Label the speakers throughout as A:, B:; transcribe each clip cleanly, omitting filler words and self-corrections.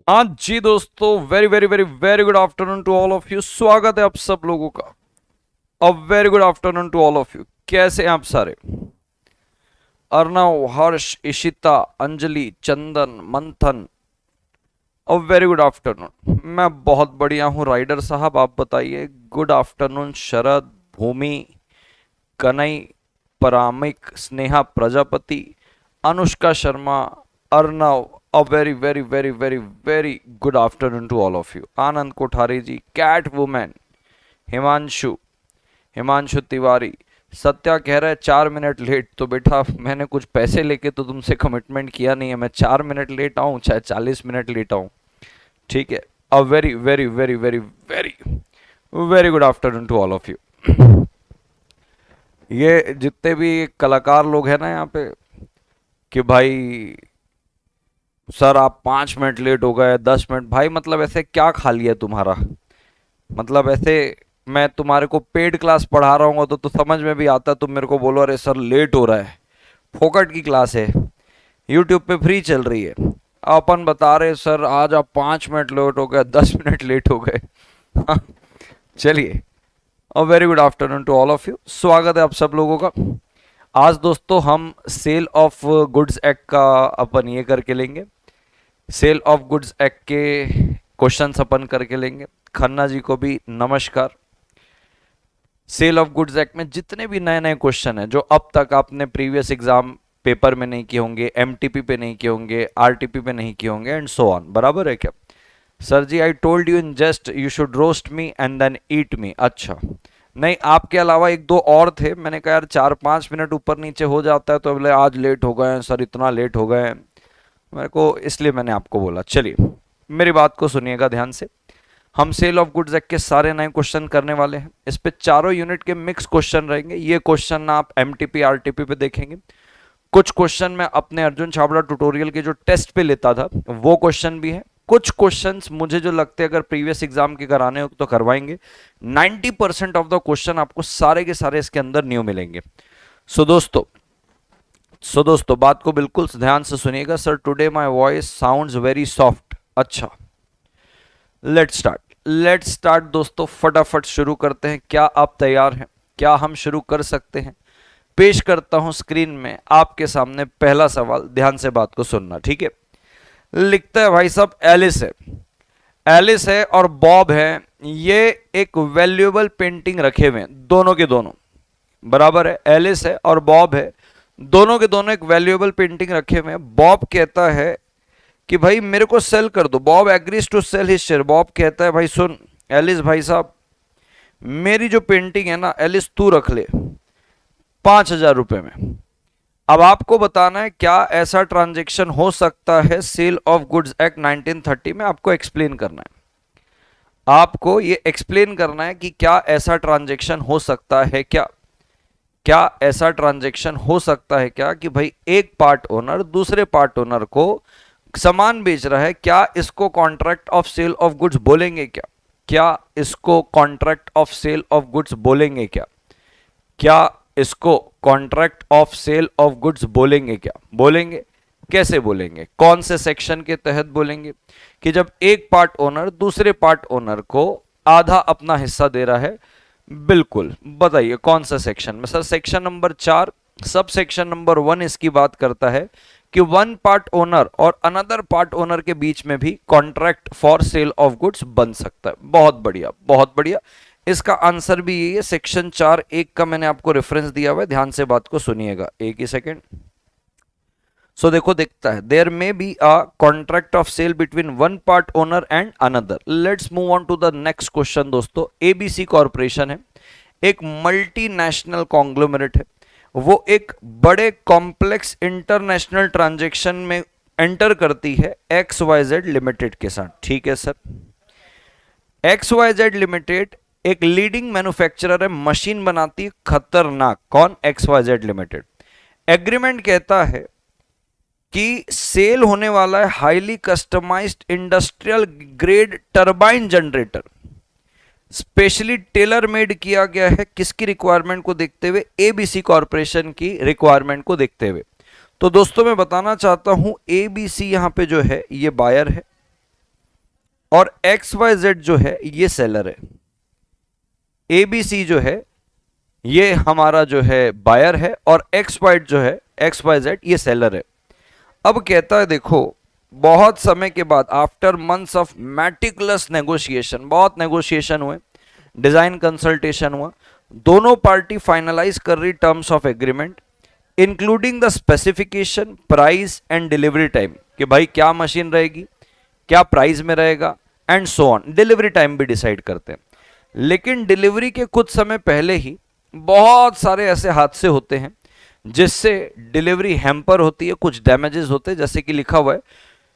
A: हाँ जी दोस्तों, very very very very good afternoon to all of you. स्वागत है आप सब लोगों का। A very good afternoon to all of you. कैसे हैं आप सारे? अर्णव, हर्ष, इशिता, अंजलि, चंदन, मंथन, अ वेरी गुड आफ्टरनून। मैं बहुत बढ़िया हूँ राइडर साहब, आप बताइए। Good afternoon Sharad, Bhumi, Kanai, Paramik, Sneha Prajapati, Anushka Sharma, Arnav, a very very very very very good afternoon to all of you. Anand Kothari ji, cat women, Himanshu, Himanshu Tiwari. Satya कह रहा है 4 मिनट लेट। तो बेटा मैंने कुछ पैसे लेके तो तुमसे कमिटमेंट किया नहीं है, मैं 4 मिनट लेट आऊं चाहे 40 मिनट लेट आऊं, ठीक है। A very very very very very very good afternoon to all of you. ये जितने भी कलाकार लोग हैं ना यहाँ पे, कि भाई सर आप 5 मिनट लेट हो गए, 10 मिनट, भाई मतलब ऐसे क्या खा लिया तुम्हारा? मतलब ऐसे मैं तुम्हारे को पेड क्लास पढ़ा रहा हूँ तो समझ में भी आता, तुम मेरे को बोलो अरे सर लेट हो रहा है। फोकट की क्लास है, यूट्यूब पे फ्री चल रही है। अपन बता रहे सर आज आप 5 मिनट लेट हो गए, 10 मिनट लेट हो गए। चलिए, a very good afternoon to all of you. स्वागत है आप सब लोगों का। आज दोस्तों हम सेल ऑफ गुड्स एक्ट का अपन ये करके लेंगे, सेल ऑफ गुड्स एक्ट के क्वेश्चंस अपन करके लेंगे। खन्ना जी को भी नमस्कार। सेल ऑफ गुड्स एक्ट में जितने भी नए नए क्वेश्चन हैं जो अब तक आपने प्रीवियस एग्जाम पेपर में नहीं किए होंगे, एमटीपी पे नहीं किए होंगे, आरटीपी पे नहीं किए होंगे एंड सो ऑन, बराबर है क्या? Sir ji I told you in just you should roast me and then eat me. अच्छा, नहीं आपके अलावा एक दो और थे, मैंने कहा यार 4-5 मिनट ऊपर नीचे हो जाता है तो बोले आज लेट हो गए हैं सर, इतना लेट हो गए हैं मेरे को, इसलिए मैंने आपको बोला। चलिए मेरी बात को सुनिएगा ध्यान से। हम सेल ऑफ गुड्स एक्ट के सारे नए क्वेश्चन करने वाले हैं। इस पे चारों यूनिट के मिक्स क्वेश्चन रहेंगे। ये क्वेश्चन ना आप एमटीपी आरटीपी पे देखेंगे, कुछ क्वेश्चन मैं अपने अर्जुन छाबड़ा ट्यूटोरियल के जो टेस्ट पे लेता था वो क्वेश्चन भी है, कुछ क्वेश्चंस मुझे जो लगते हैं अगर प्रीवियस एग्जाम के कराने हो तो करवाएंगे। 90% ऑफ द क्वेश्चन आपको सारे के सारे इसके अंदर न्यू मिलेंगे। सो दोस्तों बात को बिल्कुल ध्यान से सुनिएगा। Sir today my voice sounds very soft. अच्छा, लेट्स स्टार्ट दोस्तों, फटाफट शुरू करते हैं। क्या आप तैयार हैं? क्या हम शुरू कर सकते हैं? पेश करता हूं स्क्रीन में आपके सामने पहला सवाल, ध्यान से बात को सुनना, ठीक है। लिखता है भाई साहब एलिस है और बॉब है, ये एक वैल्यूएबल पेंटिंग रखे हुए हैं, दोनों के दोनों, बराबर है। एलिस है और बॉब है, दोनों के दोनों एक वैल्यूएबल पेंटिंग रखे हुए हैं। बॉब कहता है कि भाई मेरे को सेल कर दो, Bob agrees to sell his share. Bob कहता है भाई सुन एलिस भाई साहब, मेरी जो पेंटिंग है ना एलिस तू रख ले 5,000 रुपए में। अब आपको बताना है क्या ऐसा ट्रांजेक्शन हो सकता है सेल ऑफ गुड्स एक्ट 1930 में, आपको एक्सप्लेन करना है। आपको ये एक्सप्लेन करना है कि क्या ऐसा ट्रांजेक्शन हो सकता है क्या ऐसा ट्रांजेक्शन हो सकता है क्या कि भाई एक पार्ट ओनर दूसरे पार्ट ओनर को सामान बेच रहा है, क्या इसको contract of sale of goods बोलेंगे क्या इसको contract of sale of goods बोलेंगे क्या इसको contract of sale of goods बोलेंगे बोलेंगे? कैसे बोलेंगे? कौन से सेक्शन के तहत बोलेंगे? कि जब एक पार्ट ओनर दूसरे पार्ट ओनर को आधा अपना हिस्सा दे रहा है। बिल्कुल, बताइए कौन सा सेक्शन में? Sir section number 4 sub section number 1 इसकी बात करता है कि वन पार्ट ओनर और अनदर पार्ट ओनर के बीच में भी contract for sale of goods बन सकता है। बहुत बढ़िया, बहुत बढ़िया। इसका आंसर भी यही है, सेक्शन 4(1) का मैंने आपको रेफरेंस दिया हुआ है, ध्यान से बात को सुनिएगा एक ही सेकेंड। सो देखो, देखता है there may be a contract of sale between one part owner and another. Let's move on to the next question दोस्तों। एबीसी कॉर्पोरेशन है, एक मल्टीनेशनल कॉन्ग्लोमरेट है, वो एक बड़े कॉम्प्लेक्स इंटरनेशनल ट्रांजैक्शन में एंटर करती है XYZ लिमिटेड के साथ, ठीक है सर। XYZ लिमिटेड एक लीडिंग मैन्युफैक्चरर है, मशीन बनाती है खतरनाक। कौन? XYZ limited. एग्रीमेंट कहता है कि सेल होने वाला है highly customised industrial grade turbine generator, specially tailor made किया गया है किसकी रिक्वायरमेंट को देखते हुए? एबीसी कॉर्पोरेशन की रिक्वायरमेंट को देखते हुए। तो दोस्तों मैं बताना चाहता हूं एबीसी यहां पे जो है ये बायर है, और XYZ जो है ये सेलर है, ABC जो है ये हमारा जो है बायर है, और XYZ ये सेलर है। अब कहता है देखो, बहुत समय के बाद, आफ्टर मंथ्स ऑफ मैटिकुलस नेगोशिएशन, बहुत नेगोशिएशन हुए, डिजाइन कंसल्टेशन हुआ, दोनों पार्टी फाइनलाइज कर रही terms of agreement including the specification, price and delivery time, कि भाई क्या मशीन रहेगी, क्या प्राइस में रहेगा, and so on. Delivery time भी डिसाइड करते हैं। लेकिन डिलीवरी के कुछ समय पहले ही बहुत सारे ऐसे हादसे होते हैं जिससे डिलीवरी हैम्पर होती है, कुछ डैमेजेस होते हैं, जैसे कि लिखा हुआ है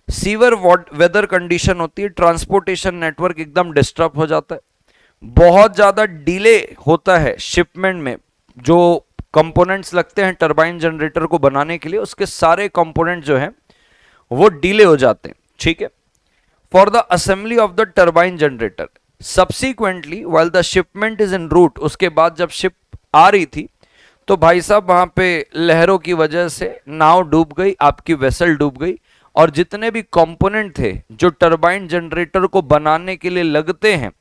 A: सीवर वेदर कंडीशन होती है, ट्रांसपोर्टेशन नेटवर्क एकदम डिस्टर्ब हो जाता है, बहुत ज़्यादा डिले होता है शिपमेंट में, जो कंपोनेंट्स लगते हैं टरबाइन जनरेटर को बनाने के लिए उसके सारे कंपोनेंट जो हैं वो डिले हो जाते हैं, ठीक है। For the assembly of the turbine generator subsequently while the shipment is in route, उसके बाद जब शिप आ रही थी तो भाई साहब वहां पे लहरों की वजह से नाव डूब गई, आपकी वेसल डूब गई, और जितने भी कंपोनेंट थे जो टरबाइन जनरेटर को बनाने के लिए लगते हैं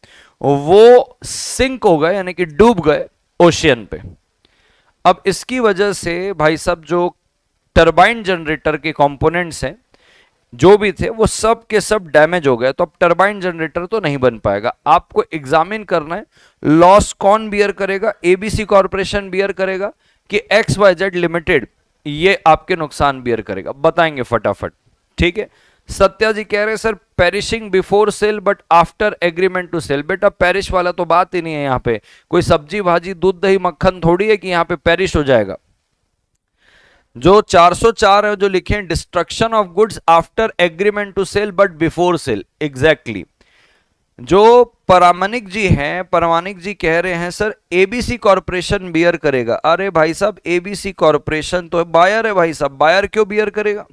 A: वो सिंक हो गए, यानी कि डूब गए ओशियन पे। अब इसकी वजह से भाई साहब जो टरबाइन जनरेटर के कंपोनेंट्स हैं जो भी थे वो सब के सब डैमेज हो गए, तो अब टरबाइन जनरेटर तो नहीं बन पाएगा। आपको एग्जामिन करना है लॉस कौन बियर करेगा, एबीसी कॉर्पोरेशन बियर करेगा कि XYZ लिमिटेड ये आपके नुकसान बियर करेगा, बताएंगे फटाफट, ठीक है। सत्या जी कह रहे हैं sir perishing before sale but after agreement to sale. बेटा पेरिश वाला तो बात ही नहीं है, यहाँ पे कोई सब्जी भाजी दूध दही मक्खन थोड़ी है कि यहाँ पे पेरिश हो जाएगा। जो 404 है जो लिखे हैं destruction of goods after agreement to sale but before sale, exactly. जो परामानिक जी हैं, परामानिक जी कह रहे हैं सर एबीसी कॉर्पोरेशन बियर करेगा। अरे भाई साहब एबीसी कॉर्पोरेशन तो बायर है भाई साहब, बायर क्यों बियर करेगा,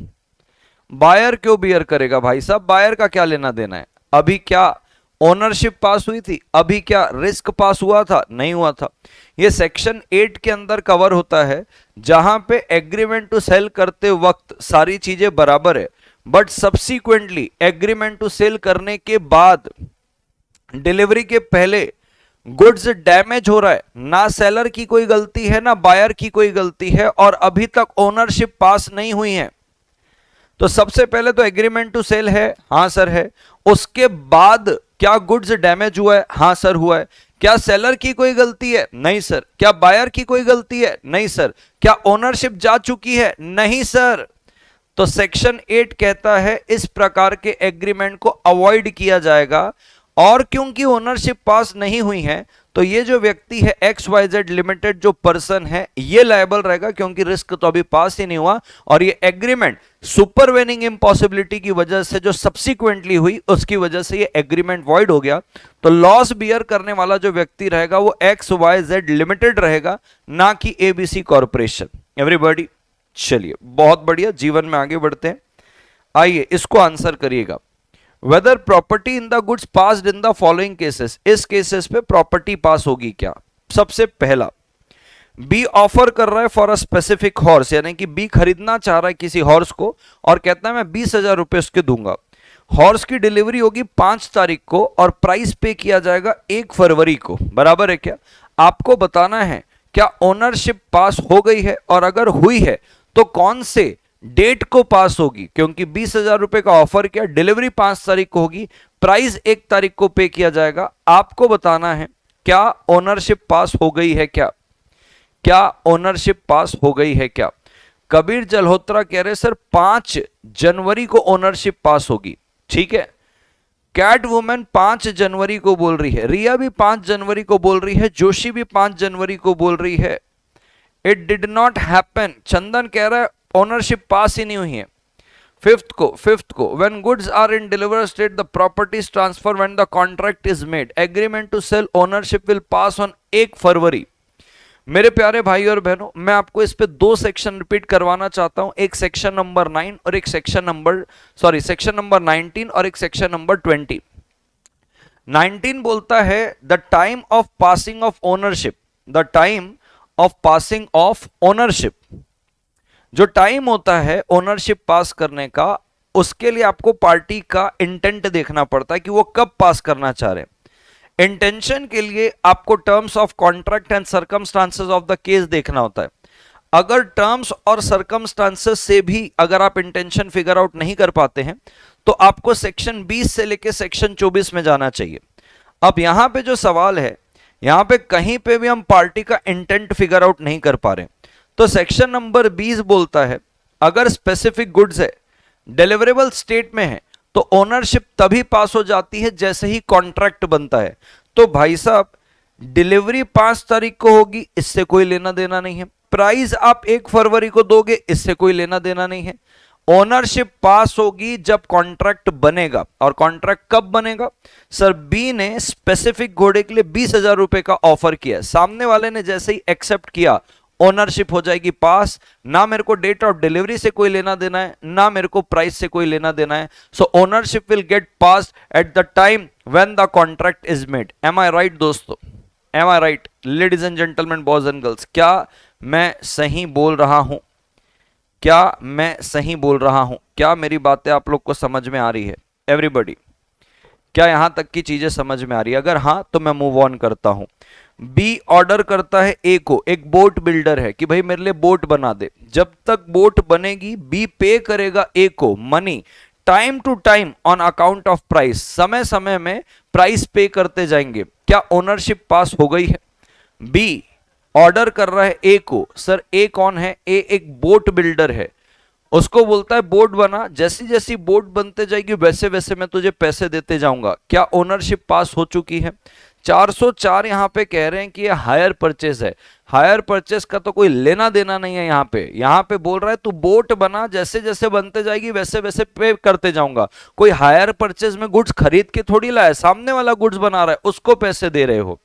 A: बायर क्यों बियर करेगा भाई साहब, बायर का क्या लेना देना है। अभी क्या ओनरशिप पास हुई थी, अभी क्या रिस्क पास हुआ था, नहीं हुआ था। ये सेक्शन 8 के अंदर कवर होता है जहां पे एग्रीमेंट टू सेल करते वक्त सारी चीजें बराबर है, but subsequently agreement to sale करने के बाद डिलीवरी के पहले गुड्स डैमेज हो रहा है, ना सेलर की कोई गलती है ना बायर की कोई गलती है, और अभी तक ओनरशिप पास नहीं हुई है। तो सबसे पहले तो एग्रीमेंट टू सेल है, हां सर है। उसके बाद क्या गुड्स डैमेज हुआ है, हां सर हुआ है। क्या सेलर की कोई गलती है, नहीं सर। क्या बायर की कोई गलती है, नहीं सर। क्या ओनरशिप जा चुकी है, नहीं सर। तो सेक्शन 8 कहता है इस प्रकार के एग्रीमेंट को अवॉइड किया जाएगा, और क्योंकि ओनरशिप पास नहीं हुई है तो ये जो व्यक्ति है XYZ लिमिटेड जो पर्सन है ये लायबल रहेगा, क्योंकि रिस्क तो अभी पास ही नहीं हुआ, और ये एग्रीमेंट सुपरवेनिंग इम्पॉसिबिलिटी की वजह से जो सब्सिक्वेंटली हुई उसकी वजह से ये एग्रीमेंट वॉइड हो गया। तो लॉस बियर करने वाला जो व्यक्ति रहेगा वो XYZ लिमिटेड रहेगा, ना कि ABC कॉर्पोरेशन। एवरीबॉडी, चलिए बहुत बढ़िया, जीवन में आगे बढ़ते हैं। आइए इसको आंसर करिएगा। Whether property in the goods passed in the following cases, इस केसेस पे प्रॉपर्टी पास होगी क्या। सबसे पहला, बी ऑफर कर रहा है फॉर अ स्पेसिफिक हॉर्स, यानी कि बी खरीदना चाह रहा है किसी हॉर्स को और कहता है मैं 20,000 रुपए उसके दूंगा। हॉर्स की डिलीवरी होगी 5 तारीख को और प्राइस पे किया जाएगा 1 फरवरी को, बराबर है क्या। आपको बताना है क्या ओनरशिप पास हो गई है, और अगर हुई है तो कौन से डेट को पास होगी, क्योंकि 20,000 रुपए का ऑफर किया, डिलीवरी 5 तारीख को होगी, प्राइस 1 तारीख को पे किया जाएगा। आपको बताना है क्या ओनरशिप पास हो गई है क्या, क्या ओनरशिप पास हो गई है क्या। कबीर जल्होत्रा कह रहे सर 5 जनवरी को ओनरशिप पास होगी, ठीक है। कैट वुमेन 5 जनवरी को बोल रही है, रिया भी 5 जनवरी को बोल रही है, जोशी भी 5 जनवरी को बोल रही है। इट डिड नॉट हैपन, चंदन कह रहा है ओनरशिप पास ही नहीं हुई है। फिफ्थ को when goods are in deliver state the property is transfer when the contract is made, agreement to sale ownership will pass on 1 फरवरी। मेरे प्यारे भाई और बहनों, मैं आपको इस पे 2 सेक्शन रिपीट करवाना चाहता हूं, एक सेक्शन नंबर 9 और एक सेक्शन नंबर सेक्शन नंबर 19 और एक सेक्शन नंबर 20। 19 बोलता है the time of passing of ownership, the time of passing of ownership, जो टाइम होता है ओनरशिप पास करने का उसके लिए आपको पार्टी का इंटेंट देखना पड़ता है कि वो कब पास करना चाह रहे हैं। इंटेंशन के लिए आपको terms of contract and circumstances of the case देखना होता है। अगर टर्म्स और सर्कमस्टांसेस से भी अगर आप इंटेंशन फिगर आउट नहीं कर पाते हैं तो आपको सेक्शन 20 से लेके सेक्शन 24 में जाना चाहिए। अब यहां पे जो सवाल है, यहां पे कहीं पे भी हम पार्टी का इंटेंट फिगर आउट नहीं कर पा रहे, तो सेक्शन नंबर 20 बोलता है अगर स्पेसिफिक गुड्स है, डिलीवरेबल स्टेट में है, तो ओनरशिप तभी पास हो जाती है जैसे ही कॉन्ट्रैक्ट बनता है। तो भाई साहब डिलीवरी 5 तारीख को होगी, इससे कोई लेना देना नहीं है। प्राइस आप 1 फरवरी को दोगे, इससे कोई लेना देना नहीं है। ओनरशिप पास होगी जब कॉन्ट्रैक्ट बनेगा। और कॉन्ट्रैक्ट कब बनेगा? सर बी ने स्पेसिफिक घोड़े के लिए 20,000 रुपए का ऑफर किया, सामने वाले ने जैसे ही एक्सेप्ट किया, ओनरशिप हो जाएगी पास। ना मेरे को डेट ऑफ डिलीवरी से कोई लेना देना है, ना मेरे को प्राइस से कोई लेना देना है। So ownership will get pass at the time when the contract is made. Am I right दोस्तों? Am I right ladies and gentleman, boys and girls? क्या मैं सही बोल रहा हूं? क्या मैं सही बोल रहा हूं? क्या मेरी बातें आप लोग को समझ में आ रही है? एवरीबॉडी, क्या यहां तक की चीजें समझ में आ रही है? अगर हाँ तो मैं मूव ऑन करता हूं। बी ऑर्डर करता है ए को, एक बोट बिल्डर है, कि भाई मेरे लिए बोट बना दे। जब तक बोट बनेगी बी पे करेगा ए को money time to time on account of price, समय समय में प्राइस पे करते जाएंगे। क्या ओनरशिप पास हो गई है? बी ऑर्डर कर रहा है ए को, सर ए कौन है? ए एक बोट बिल्डर है, उसको बोलता है बोट बना, जैसी जैसी बोट बनते जाएगी वैसे वैसे मैं तुझे पैसे देते जाऊंगा। क्या ओनरशिप पास हो चुकी है? 404 यहां पे कह रहे हैं कि ये हायर परचेज है। हायर परचेज का तो कोई लेना देना नहीं है। यहां पे बोल रहा है तू बोट बना, जैसे जैसे बनते जाएगी वैसे वैसे पे करते जाऊंगा। कोई हायर परचेज में गुड्स खरीद के थोड़ी लाया, सामने वाला गुड्स बना रहा है, उसको पैसे दे रहे हो।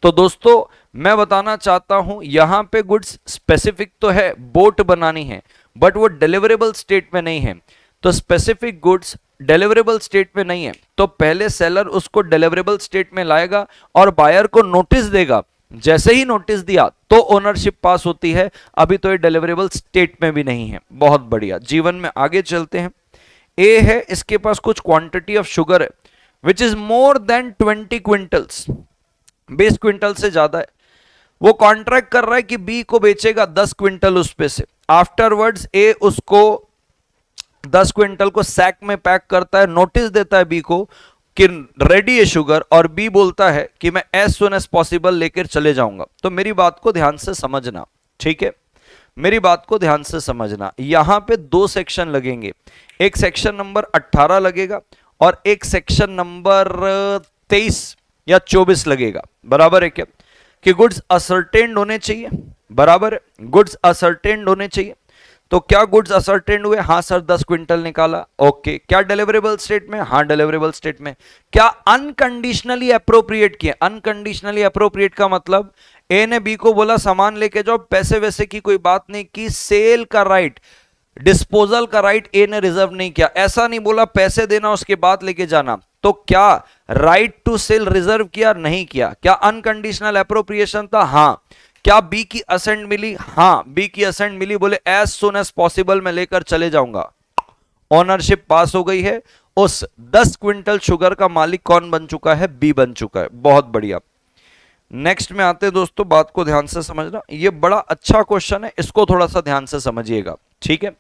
A: तो दोस्तों मैं बताना चाहता हूं यहां पे गुड्स स्पेसिफिक तो है, बोट बनानी है, बट वो डिलीवरेबल स्टेट में नहीं है। तो स्पेसिफिक गुड्स डिलीवरेबल स्टेट में नहीं है, तो पहले सेलर उसको डिलीवरेबल स्टेट में लाएगा और बायर को नोटिस देगा। जैसे ही नोटिस दिया तो ओनरशिप पास होती है। अभी तो ये डिलीवरेबल स्टेट में भी नहीं है। बहुत बढ़िया, जीवन में आगे चलते हैं। ए है, इसके पास कुछ क्वांटिटी ऑफ शुगर है which is more than 20 quintals, 20 quintal से ज्यादा है। वो कॉन्ट्रैक्ट कर रहा है कि बी को बेचेगा 10 क्विंटल उस पे से। आफ्टरवर्ड्स ए उसको 10 क्विंटल को सैक में पैक करता है, नोटिस देता है बी को कि रेडी है शुगर, और बी बोलता है कि मैं एज सुन एज पॉसिबल लेकर चले जाऊंगा। तो मेरी बात को ध्यान से समझना, ठीक है? मेरी बात को ध्यान से समझना। यहां पे 2 सेक्शन लगेंगे, एक सेक्शन नंबर 18 लगेगा और एक सेक्शन नंबर 23 या 24 लगेगा। बराबर है क्या? कि गुड्स असर्टेन्ड होने चाहिए। बराबर है, गुड्स असर्टेन्ड होने चाहिए। तो क्या गुड्स असर्टेन्ड हुए? हाँ सर 10 क्विंटल निकाला। ओके, क्या डिलीवरेबल स्टेट में? हाँ डिलीवरेबल स्टेट में। क्या अनकंडीशनली अप्रोप्रिएट किया? अनकंडीशनली अप्रोप्रिएट का मतलब ए ने बी को बोला सामान लेके जाओ, पैसे वैसे की कोई बात नहीं की। सेल का राइट, डिस्पोजल का राइट ए ने रिजर्व नहीं किया। ऐसा नहीं बोला पैसे देना उसके बाद लेके जाना। तो क्या राइट टू सेल रिजर्व किया? नहीं किया। क्या अनकंडीशनल एप्रोप्रिएशन था? हाँ। क्या बी की असेंट मिली? हाँ बी की असेंट मिली। बोले एज सुन एज पॉसिबल मैं लेकर चले जाऊंगा। ओनरशिप पास हो गई है। उस 10 क्विंटल शुगर का मालिक कौन बन चुका है? बी बन चुका है। बहुत बढ़िया। नेक्स्ट में आते हैं दोस्तों, बात को ध्यान से समझना, ये बड़ा अच्छा क्वेश्चन है, इसको थोड़ा सा ध्यान से समझिएगा, ठीक है?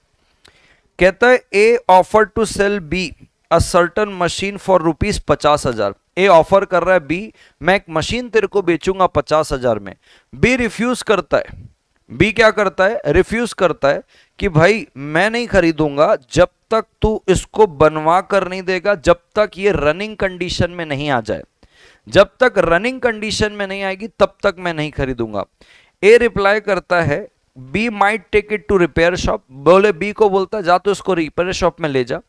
A: कहता है A offer to sell B a certain machine for ₹50,000। A offer कर रहा है बी, मैं एक मशीन तेरे को बेचूंगा 50,000 में। बी रिफ्यूज करता है। बी क्या करता है? रिफ्यूज करता है कि भाई मैं नहीं खरीदूंगा जब तक तू इसको बनवा कर नहीं देगा, जब तक ये रनिंग कंडीशन में नहीं आ जाए। जब तक रनिंग कंडीशन में नहीं आएगी तब तक मैं नहीं खरीदूंगा। ए रिप्लाई करता है B might take it to repair shop. बोले बी को बोलता है जा तो इसको रिपेयर शॉप में ले जा,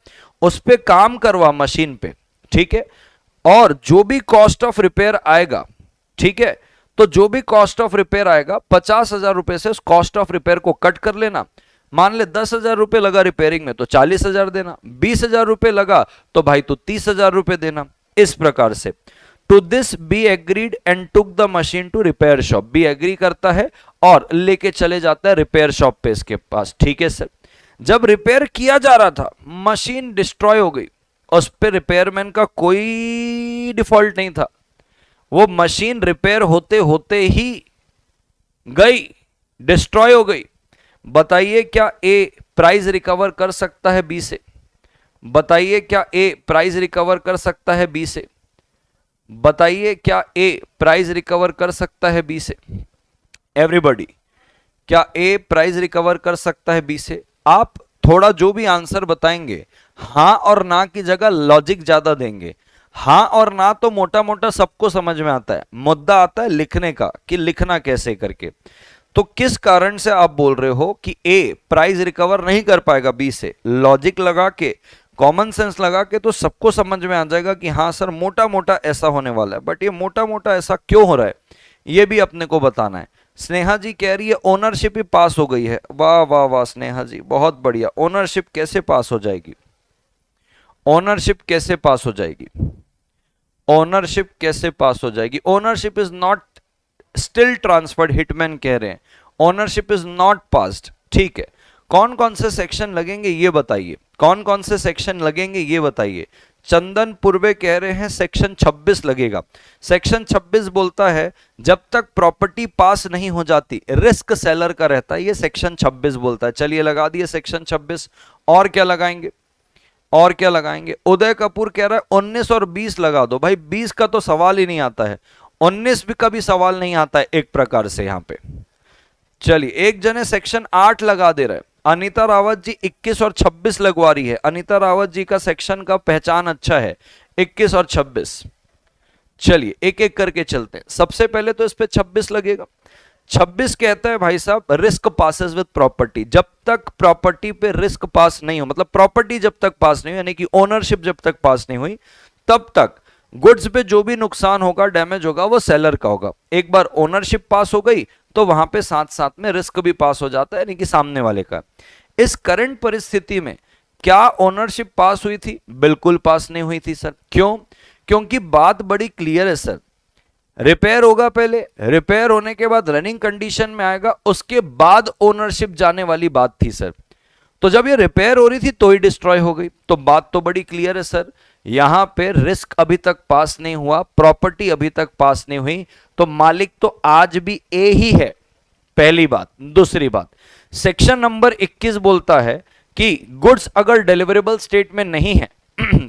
A: उस पे काम करवा मशीन पे, ठीक है? और जो भी कॉस्ट ऑफ रिपेयर आएगा, ठीक है, तो जो भी कॉस्ट ऑफ रिपेयर आएगा 50,000 रुपए से उस कॉस्ट ऑफ रिपेयर को कट कर लेना। मान ले 10,000 रुपए लगा रिपेयरिंग में तो 40,000 देना, 20,000 रुपए लगा तो भाई तो 30,000 रुपए देना। इस प्रकार से to this B agreed and took the machine to repair shop. B agree करता है और लेके चले जाता है रिपेयर शॉप पे इसके पास, ठीक है सर? जब रिपेयर किया जा रहा था मशीन डिस्ट्रॉय हो गई, उस पर रिपेयरमैन का कोई डिफॉल्ट नहीं था, वो मशीन रिपेयर होते होते ही गई, डिस्ट्रॉय हो गई। बताइए क्या ए प्राइस रिकवर कर सकता है बी से? बताइए क्या ए प्राइस रिकवर कर सकता है बी से? बताइए क्या ए प्राइस रिकवर कर सकता है बी से? एवरीबॉडी, क्या ए प्राइस रिकवर कर सकता है बी से? आप थोड़ा जो भी आंसर बताएंगे हां और ना की जगह लॉजिक ज्यादा देंगे। हां और ना तो मोटा मोटा सबको समझ में आता है, मुद्दा आता है लिखने का कि लिखना कैसे करके। तो किस कारण से आप बोल रहे हो कि ए प्राइस रिकवर नहीं कर पाएगा बी से? लॉजिक लगा के, कॉमन सेंस लगा के तो सबको समझ में आ जाएगा कि हाँ सर मोटा मोटा ऐसा होने वाला है, बट ये मोटा मोटा ऐसा क्यों हो रहा है ये भी अपने को बताना है। स्नेहा जी कह रही है ओनरशिप ही पास हो गई है। वाह वाह वाह स्नेहा जी, बहुत बढ़िया। ओनरशिप कैसे पास हो जाएगी? ओनरशिप कैसे पास हो जाएगी? ओनरशिप कैसे पास हो जाएगी? Ownership is not still transferred, hitman कह रहे हैं ओनरशिप इज नॉट पास्ड। ठीक है, कौन कौन से सेक्शन लगेंगे ये बताइए, कौन कौन से सेक्शन लगेंगे ये बताइए। चंदन पूर्वे कह रहे हैं सेक्शन 26 लगेगा। सेक्शन 26 बोलता है जब तक प्रॉपर्टी पास नहीं हो जाती रिस्क सेलर का रहता है, ये सेक्शन 26 बोलता है। चलिए लगा दिए सेक्शन 26। और क्या लगाएंगे? और क्या लगाएंगे? उदय कपूर कह रहा है 19 और 20 लगा दो। भाई 20 का तो सवाल ही नहीं आता है, 19 भी का भी सवाल नहीं आता है एक प्रकार से यहां पे। चलिए एक जने सेक्शन 8 लगा दे रहे हैं। अनीता रावत जी 21 और 26 लगवा रही है। अनीता रावत जी का सेक्शन का पहचान अच्छा है, 21 और 26। चलिए एक एक करके चलते हैं। सबसे पहले तो इस पे 26 लगेगा। 26 कहता है भाई साहब रिस्क पासेस विद प्रॉपर्टी। जब तक प्रॉपर्टी पे रिस्क पास नहीं हो, मतलब प्रॉपर्टी जब तक पास नहीं हो, यानी कि ओनरशिप जब तक पास नहीं हुई, तब तक गुड्स पे जो भी नुकसान होगा, डैमेज होगा, वो सेलर का होगा। एक बार ओनरशिप पास हो गई तो वहां पे साथ साथ में रिस्क भी पास हो जाता है, यानी कि सामने वाले का। इस करंट परिस्थिति में क्या ओनरशिप पास हुई थी? बिल्कुल पास नहीं हुई थी सर। क्यों? क्योंकि बात बड़ी क्लियर है सर, रिपेयर होगा पहले, रिपेयर होने के बाद रनिंग कंडीशन में आएगा, उसके बाद ओनरशिप जाने वाली बात थी सर। तो जब ये रिपेयर हो रही थी तो ही डिस्ट्रॉय हो गई, तो बात तो बड़ी क्लियर है सर। यहां पे रिस्क अभी तक पास नहीं हुआ, प्रॉपर्टी अभी तक पास नहीं हुई, तो मालिक तो आज भी ए ही है, पहली बात। दूसरी बात, सेक्शन नंबर 21 बोलता है कि गुड्स अगर डिलीवरेबल स्टेट में नहीं है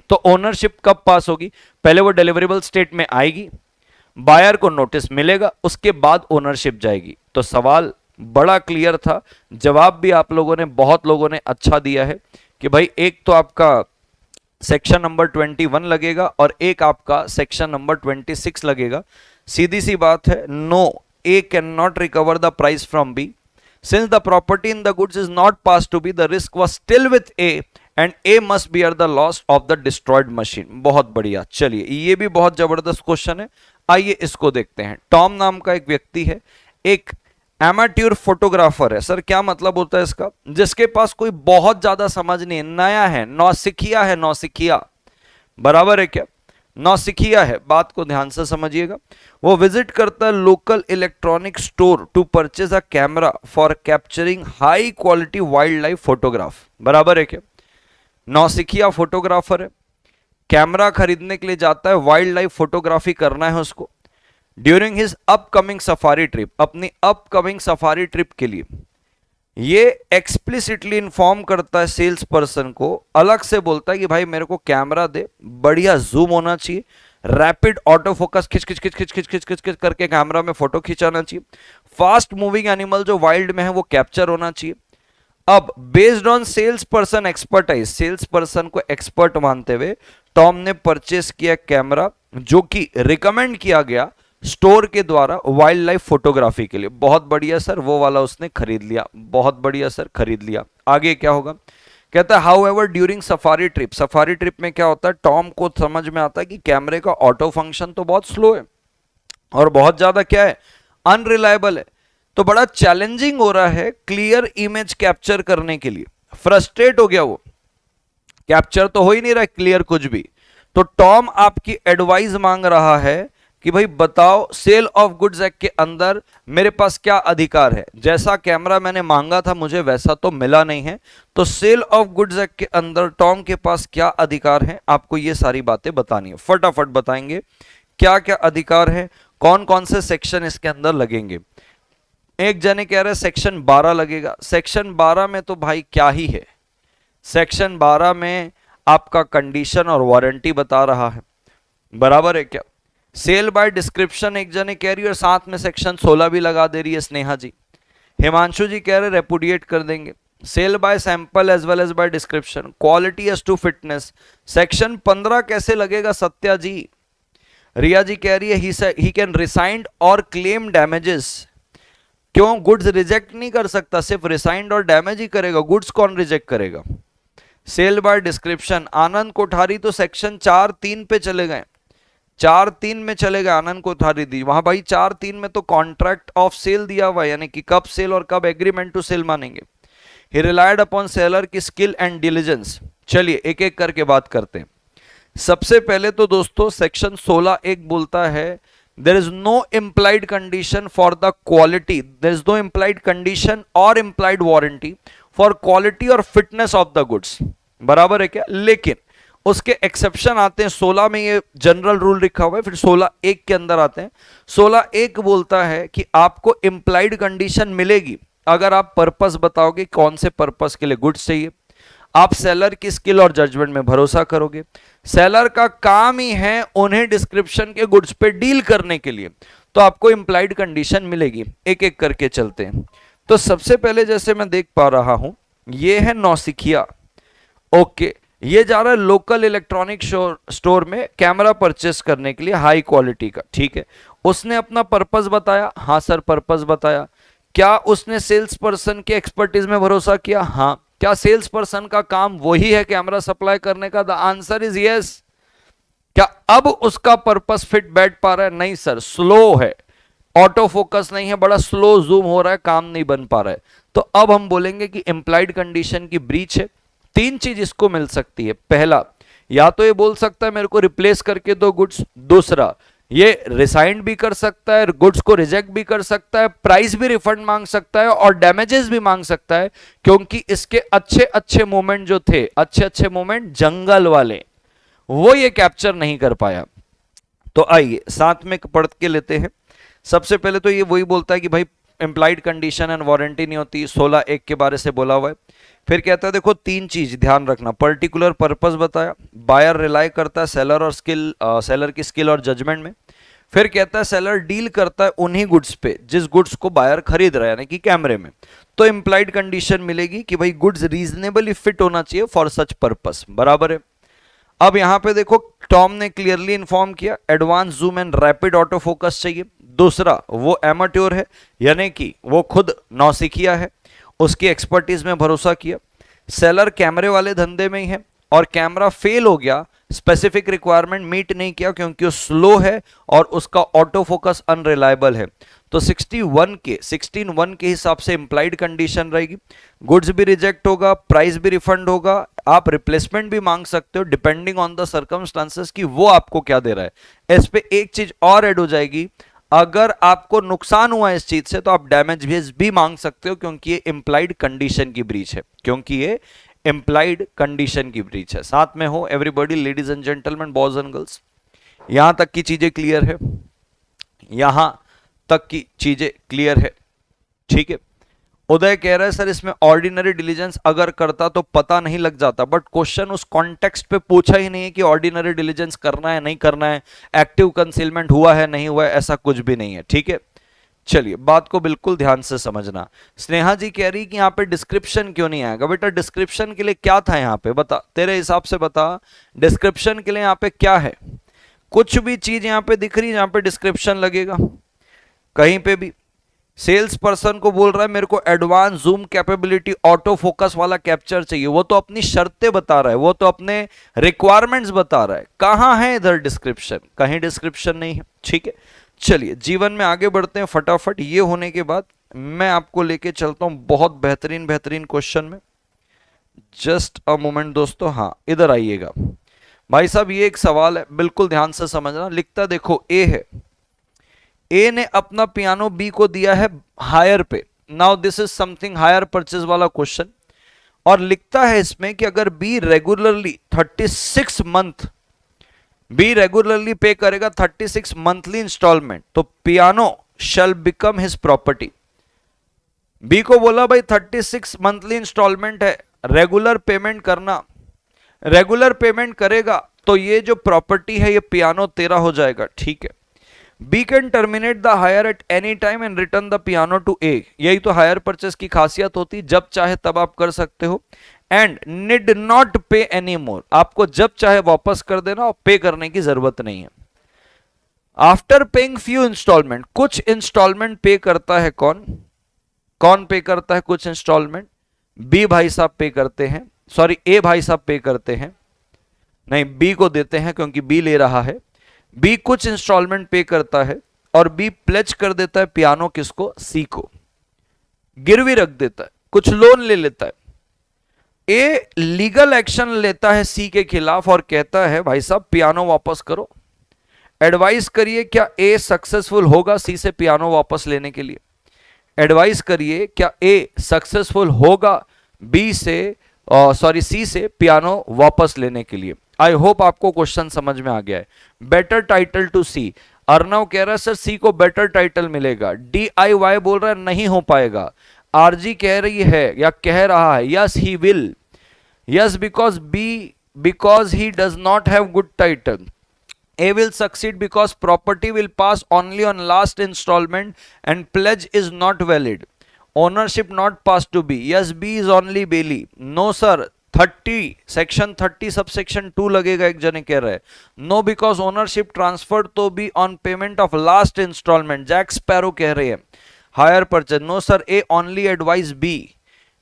A: तो ओनरशिप कब पास होगी? पहले वो डिलीवरेबल स्टेट में आएगी, बायर को नोटिस मिलेगा, उसके बाद ओनरशिप जाएगी। तो सवाल बड़ा क्लियर था, जवाब भी आप लोगों ने, बहुत लोगों ने अच्छा दिया है कि भाई एक तो आपका सेक्शन नंबर 21 लगेगा और एक आपका सेक्शन नंबर 26 लगेगा। सीधी सी बात है, no, A can not recover the price from B since the property in the goods is not pass to B, the risk was still with A and A must bear the loss of the destroyed machine. बहुत बढ़िया। चलिए ये भी बहुत जबरदस्त question है, आइए इसको देखते हैं। टॉम नाम का एक व्यक्ति है, एक एमेट्योर फोटोग्राफर है। सर क्या मतलब होता है इसका? जिसके पास कोई बहुत ज्यादा समझ नहीं है, नया है, नौसिखिया है, नौसिखिया, बराबर है क्या? नौसिखिया है, बात को ध्यान से समझिएगा। वो विजिट करता है local electronic store to purchase a camera for capturing high quality wild life photograph, बराबर है क्या? नौसिखिया फोटोग्राफर है, कैमरा खरीदने के लिए जाता है, वाइल्ड लाइफ फोटोग्राफी करना है उसको during his upcoming safari trip, अपनी अपकमिंग सफारी ट्रिप के लिए। ये एक्सप्लिसिटली इन्फॉर्म करता है सेल्स पर्सन को, अलग से बोलता है कि भाई मेरे को कैमरा दे, बढ़िया जूम होना चाहिए, रैपिड ऑटो फोकस खिंच खिंच खिंच खिंच खिंच खिंच खिंच खिंच करके कैमरा में फोटो खिंचाना चाहिए, फास्ट मूविंग एनिमल जो वाइल्ड में है वो कैप्चर होना चाहिए। अब based on sales person expertise, sales person को एक्सपर्ट मानते हुए टॉम ने परचेस किया कैमरा जो कि रिकमेंड किया गया स्टोर के द्वारा वाइल्ड लाइफ फोटोग्राफी के लिए। बहुत बढ़िया सर, वो वाला उसने खरीद लिया, बहुत बढ़िया सर, खरीद लिया। आगे क्या होगा? कहता है how ever during safari trip, safari trip में क्या होता है, टॉम को समझ में आता है कि कैमरे का ऑटो फंक्शन तो बहुत स्लो है और बहुत ज्यादा क्या है, अनरिलायबल है, तो बड़ा चैलेंजिंग हो रहा है क्लियर इमेज कैप्चर करने के लिए। फ्रस्ट्रेट हो गया वो, कैप्चर तो हो ही नहीं रहा क्लियर कुछ भी। तो टॉम आपकी एडवाइस मांग रहा है कि भाई बताओ सेल ऑफ गुड्स एक्ट के अंदर मेरे पास क्या अधिकार है। जैसा कैमरा मैंने मांगा था मुझे वैसा तो मिला नहीं है, तो सेल ऑफ गुड्स एक्ट के अंदर टॉम के पास क्या अधिकार है, आपको ये सारी बातें बतानी है। फटाफट बताएंगे क्या क्या अधिकार है, कौन कौन से सेक्शन इसके अंदर लगेंगे। एक जने कह रहे सेक्शन 12 लगेगा। सेक्शन 12 में तो भाई क्या ही है, सेक्शन 12 में आपका कंडीशन और वारंटी बता रहा है, बराबर है क्या। सेल बाय डिस्क्रिप्शन एक जने कह रही है और साथ में सेक्शन 16 भी लगा दे रही है स्नेहा जी। हिमांशु जी कह रहे रेपुडिएट कर देंगे। Sale by sample as well as by description, quality as to fitness, section 15 कैसे लगेगा सत्या जी। रिया जी कह रही है ही कैन रिसाइंड और क्लेम डैमेजेस। क्यों, गुड्स रिजेक्ट नहीं कर सकता, सिर्फ रिसाइंड और डैमेज ही करेगा, गुड्स कौन रिजेक्ट करेगा। सेल बाय डिस्क्रिप्शन, आनंद कोठारी तो सेक्शन 4(3) पे चले गए, 4(3) में चले गए आनंद कोठारी दी वहां भाई 4(3) में तो कॉन्ट्रैक्ट ऑफ सेल दिया हुआ है, यानी कि कब सेल और कब एग्रीमेंट टू सेल मानेंगे। ही रिलायड अपॉन सेलर की स्किल एंड डिलीजेंस। चलिए एक एक करके बात करते हैं। सबसे पहले तो दोस्तों सेक्शन 16 एक बोलता है there is no implied condition for the quality, there is no implied condition or implied warranty for quality or fitness of the goods, बराबर है क्या। लेकिन उसके एक्सेप्शन आते हैं, 16 में ये जनरल रूल लिखा हुआ है, फिर 16(1) के अंदर आते हैं। 16(1) बोलता है कि आपको इंप्लाइड कंडीशन मिलेगी अगर आप पर्पस बताओगे कौन से पर्पस के लिए गुड्स चाहिए, आप सेलर की स्किल और जजमेंट में भरोसा करोगे, सेलर का काम ही है उन्हें डिस्क्रिप्शन के गुड्स पे डील करने के लिए, तो आपको इंप्लाइड कंडीशन मिलेगी। एक एक करके चलते हैं। तो सबसे पहले जैसे मैं देख पा रहा हूं ये है नौसिखिया, ओके, ये जा रहा है लोकल इलेक्ट्रॉनिक स्टोर में कैमरा परचेस करने के लिए हाई क्वालिटी का, ठीक है। उसने अपना पर्पस बताया, हाँ सर पर्पस बताया। क्या उसने सेल्स पर्सन के एक्सपर्टीज में भरोसा किया, हाँ। क्या सेल्स पर्सन का काम वही है कैमरा सप्लाई करने का, द आंसर इज यस। क्या अब उसका पर्पस फिट बैठ पा रहा है, नहीं सर, स्लो है, ऑटो फोकस नहीं है, बड़ा स्लो जूम हो रहा है, काम नहीं बन पा रहा है। तो अब हम बोलेंगे कि इंप्लाइड कंडीशन की ब्रीच है। 3 चीज इसको मिल सकती है, पहला या तो ये बोल सकता है मेरे को रिप्लेस करके दो गुड्स, दूसरा ये रिसाइंड भी कर सकता है, गुड्स को रिजेक्ट भी कर सकता है, प्राइस भी रिफंड मांग सकता है और डैमेजेस भी मांग सकता है, क्योंकि इसके अच्छे अच्छे मोमेंट जो थे, अच्छे अच्छे मोमेंट जंगल वाले, वो ये कैप्चर नहीं कर पाया। तो आइए साथ में पढ़ के लेते हैं। सबसे पहले तो ये वही बोलता है कि भाई इंप्लाइड कंडीशन एंड वारंटी नहीं होती, 16(1) के बारे से बोला हुआ है। फिर कहता है देखो 3 चीज ध्यान रखना, पर्टिकुलर पर्पस बताया, बायर रिलाई करता है सेलर और स्किल, सेलर की स्किल और जजमेंट में। फिर कहता है सेलर डील करता है उन्हीं गुड्स पे जिस गुड्स को बायर खरीद रहा है, यानी कि कैमरे में, तो इंप्लाइड कंडीशन मिलेगी कि भाई गुड्स रीजनेबली फिट होना चाहिए फॉर सच पर्पस, बराबर है। अब यहां पे देखो टॉम ने क्लियरली इंफॉर्म किया advance zoom and rapid auto focus चाहिए। दूसरा वो एमेट्योर है, यानी कि वो खुद नौसिखिया है, उसकी एक्सपर्टीज में भरोसा किया। सेलर कैमरे वाले धंधे में ही है और कैमरा फेल हो गया, स्पेसिफिक रिक्वायरमेंट मीट नहीं किया क्योंकि वो स्लो है और उसका ऑटो फोकस अनरिलायबल है। तो 16(1) के हिसाब से इंप्लाइड कंडीशन रहेगी, गुड्स भी रिजेक्ट होगा, प्राइस भी रिफंड होगा, आप रिप्लेसमेंट भी मांग सकते हो डिपेंडिंग ऑन द सर्कमस्टांसेस कि वो आपको क्या दे रहा है। इस पे एक चीज और ऐड हो जाएगी, अगर आपको नुकसान हुआ इस चीज से तो आप डैमेज भी मांग सकते हो, क्योंकि ये इंप्लाइड कंडीशन की ब्रीच है, क्योंकि ये इंप्लाइड कंडीशन की ब्रीच है। साथ में हो everybody, ladies and gentleman, boys and girls, यहां तक की चीजें क्लियर है, यहां तक की चीजें क्लियर है, ठीक है। उदय कह रहा है सर इसमें ऑर्डिनरी डिलीजेंस अगर करता तो पता नहीं लग जाता, बट क्वेश्चन उस कॉन्टेक्स्ट पे पूछा ही नहीं है कि ऑर्डिनरी डिलीजेंस करना है नहीं करना है, एक्टिव कंसीलमेंट हुआ है नहीं हुआ है, ऐसा कुछ भी नहीं है, ठीक है। चलिए बात को बिल्कुल ध्यान से समझना। स्नेहा जी कह रही कि यहाँ पे डिस्क्रिप्शन क्यों नहीं आएगा, बेटा डिस्क्रिप्शन के लिए क्या था यहाँ पे, बता तेरे हिसाब से बता, डिस्क्रिप्शन के लिए यहाँ पे क्या है। कुछ भी चीज यहाँ पे दिख रही है यहाँ पे डिस्क्रिप्शन लगेगा, कहीं पे भी। सेल्स पर्सन को बोल रहा है मेरे को advance zoom capability auto focus वाला कैप्चर चाहिए, वो तो अपनी शर्तें बता रहा है, वो तो अपने रिक्वायरमेंट्स बता रहा है, कहां है इधर डिस्क्रिप्शन, कहीं डिस्क्रिप्शन नहीं है, ठीक है। चलिए जीवन में आगे बढ़ते हैं फटाफट। ये होने के बाद मैं आपको लेके चलता हूं बहुत बेहतरीन बेहतरीन क्वेश्चन में। जस्ट अ मोमेंट दोस्तों, हाँ इधर आइएगा भाई साहब, ये एक सवाल है बिल्कुल ध्यान से समझना। लिखता देखो ए है, ए ने अपना पियानो बी को दिया है हायर पे। Now this is something hire purchase वाला क्वेश्चन, और लिखता है इसमें कि अगर B regularly 36 month, B regularly pay करेगा 36 मंथली इंस्टॉलमेंट, तो piano shall become his property. B को बोला भाई 36 मंथली इंस्टॉलमेंट है, रेगुलर पेमेंट करना, रेगुलर पेमेंट करेगा तो ये जो प्रॉपर्टी है ये पियानो तेरा हो जाएगा, ठीक है। B can terminate the hire at any time and return the piano to A, यही तो हायर परचेस की खासियत होती, जब चाहे तब आप कर सकते हो। एंड नीड नॉट पे एनी मोर, आपको जब चाहे वापस कर देना और पे करने की जरूरत नहीं है। आफ्टर पेइंग फ्यू इंस्टॉलमेंट, कुछ इंस्टॉलमेंट पे करता है कौन, कौन पे करता है कुछ इंस्टॉलमेंट? बी भाई साहब पे करते हैं, सॉरी ए भाई साहब पे करते हैं, नहीं बी को देते हैं क्योंकि बी ले रहा है। बी कुछ इंस्टॉलमेंट पे करता है और बी प्लेज कर देता है पियानो किसको? सी को, गिरवी रख देता है, कुछ लोन ले लेता है। ए लीगल एक्शन लेता है सी के खिलाफ और कहता है भाई साहब पियानो वापस करो। एडवाइस करिए क्या ए सक्सेसफुल होगा सी से पियानो वापस लेने के लिए? एडवाइस करिए क्या ए सक्सेसफुल होगा बी से सॉरी सी से पियानो वापस लेने के लिए? आई होप आपको क्वेश्चन समझ में आ गया है। बेटर टाइटल टू सी, अर्णव कह रहा है सर सी को बेटर टाइटल मिलेगा। DIY बोल रहा है नहीं हो पाएगा। आरजी कह रही है या कह रहा है yes he will, yes because he does not have good title. A will succeed because property will pass only on last installment and pledge is not valid. Ownership not passed to B. Yes, B is only Bailey. No sir, 30 section 30 subsection 2 लगेगा, एक जने कह रहे हैं। No because ownership transferred to B on payment of last installment. Jack Sparrow कह रहे हैं higher purchase. No sir, A only advise B.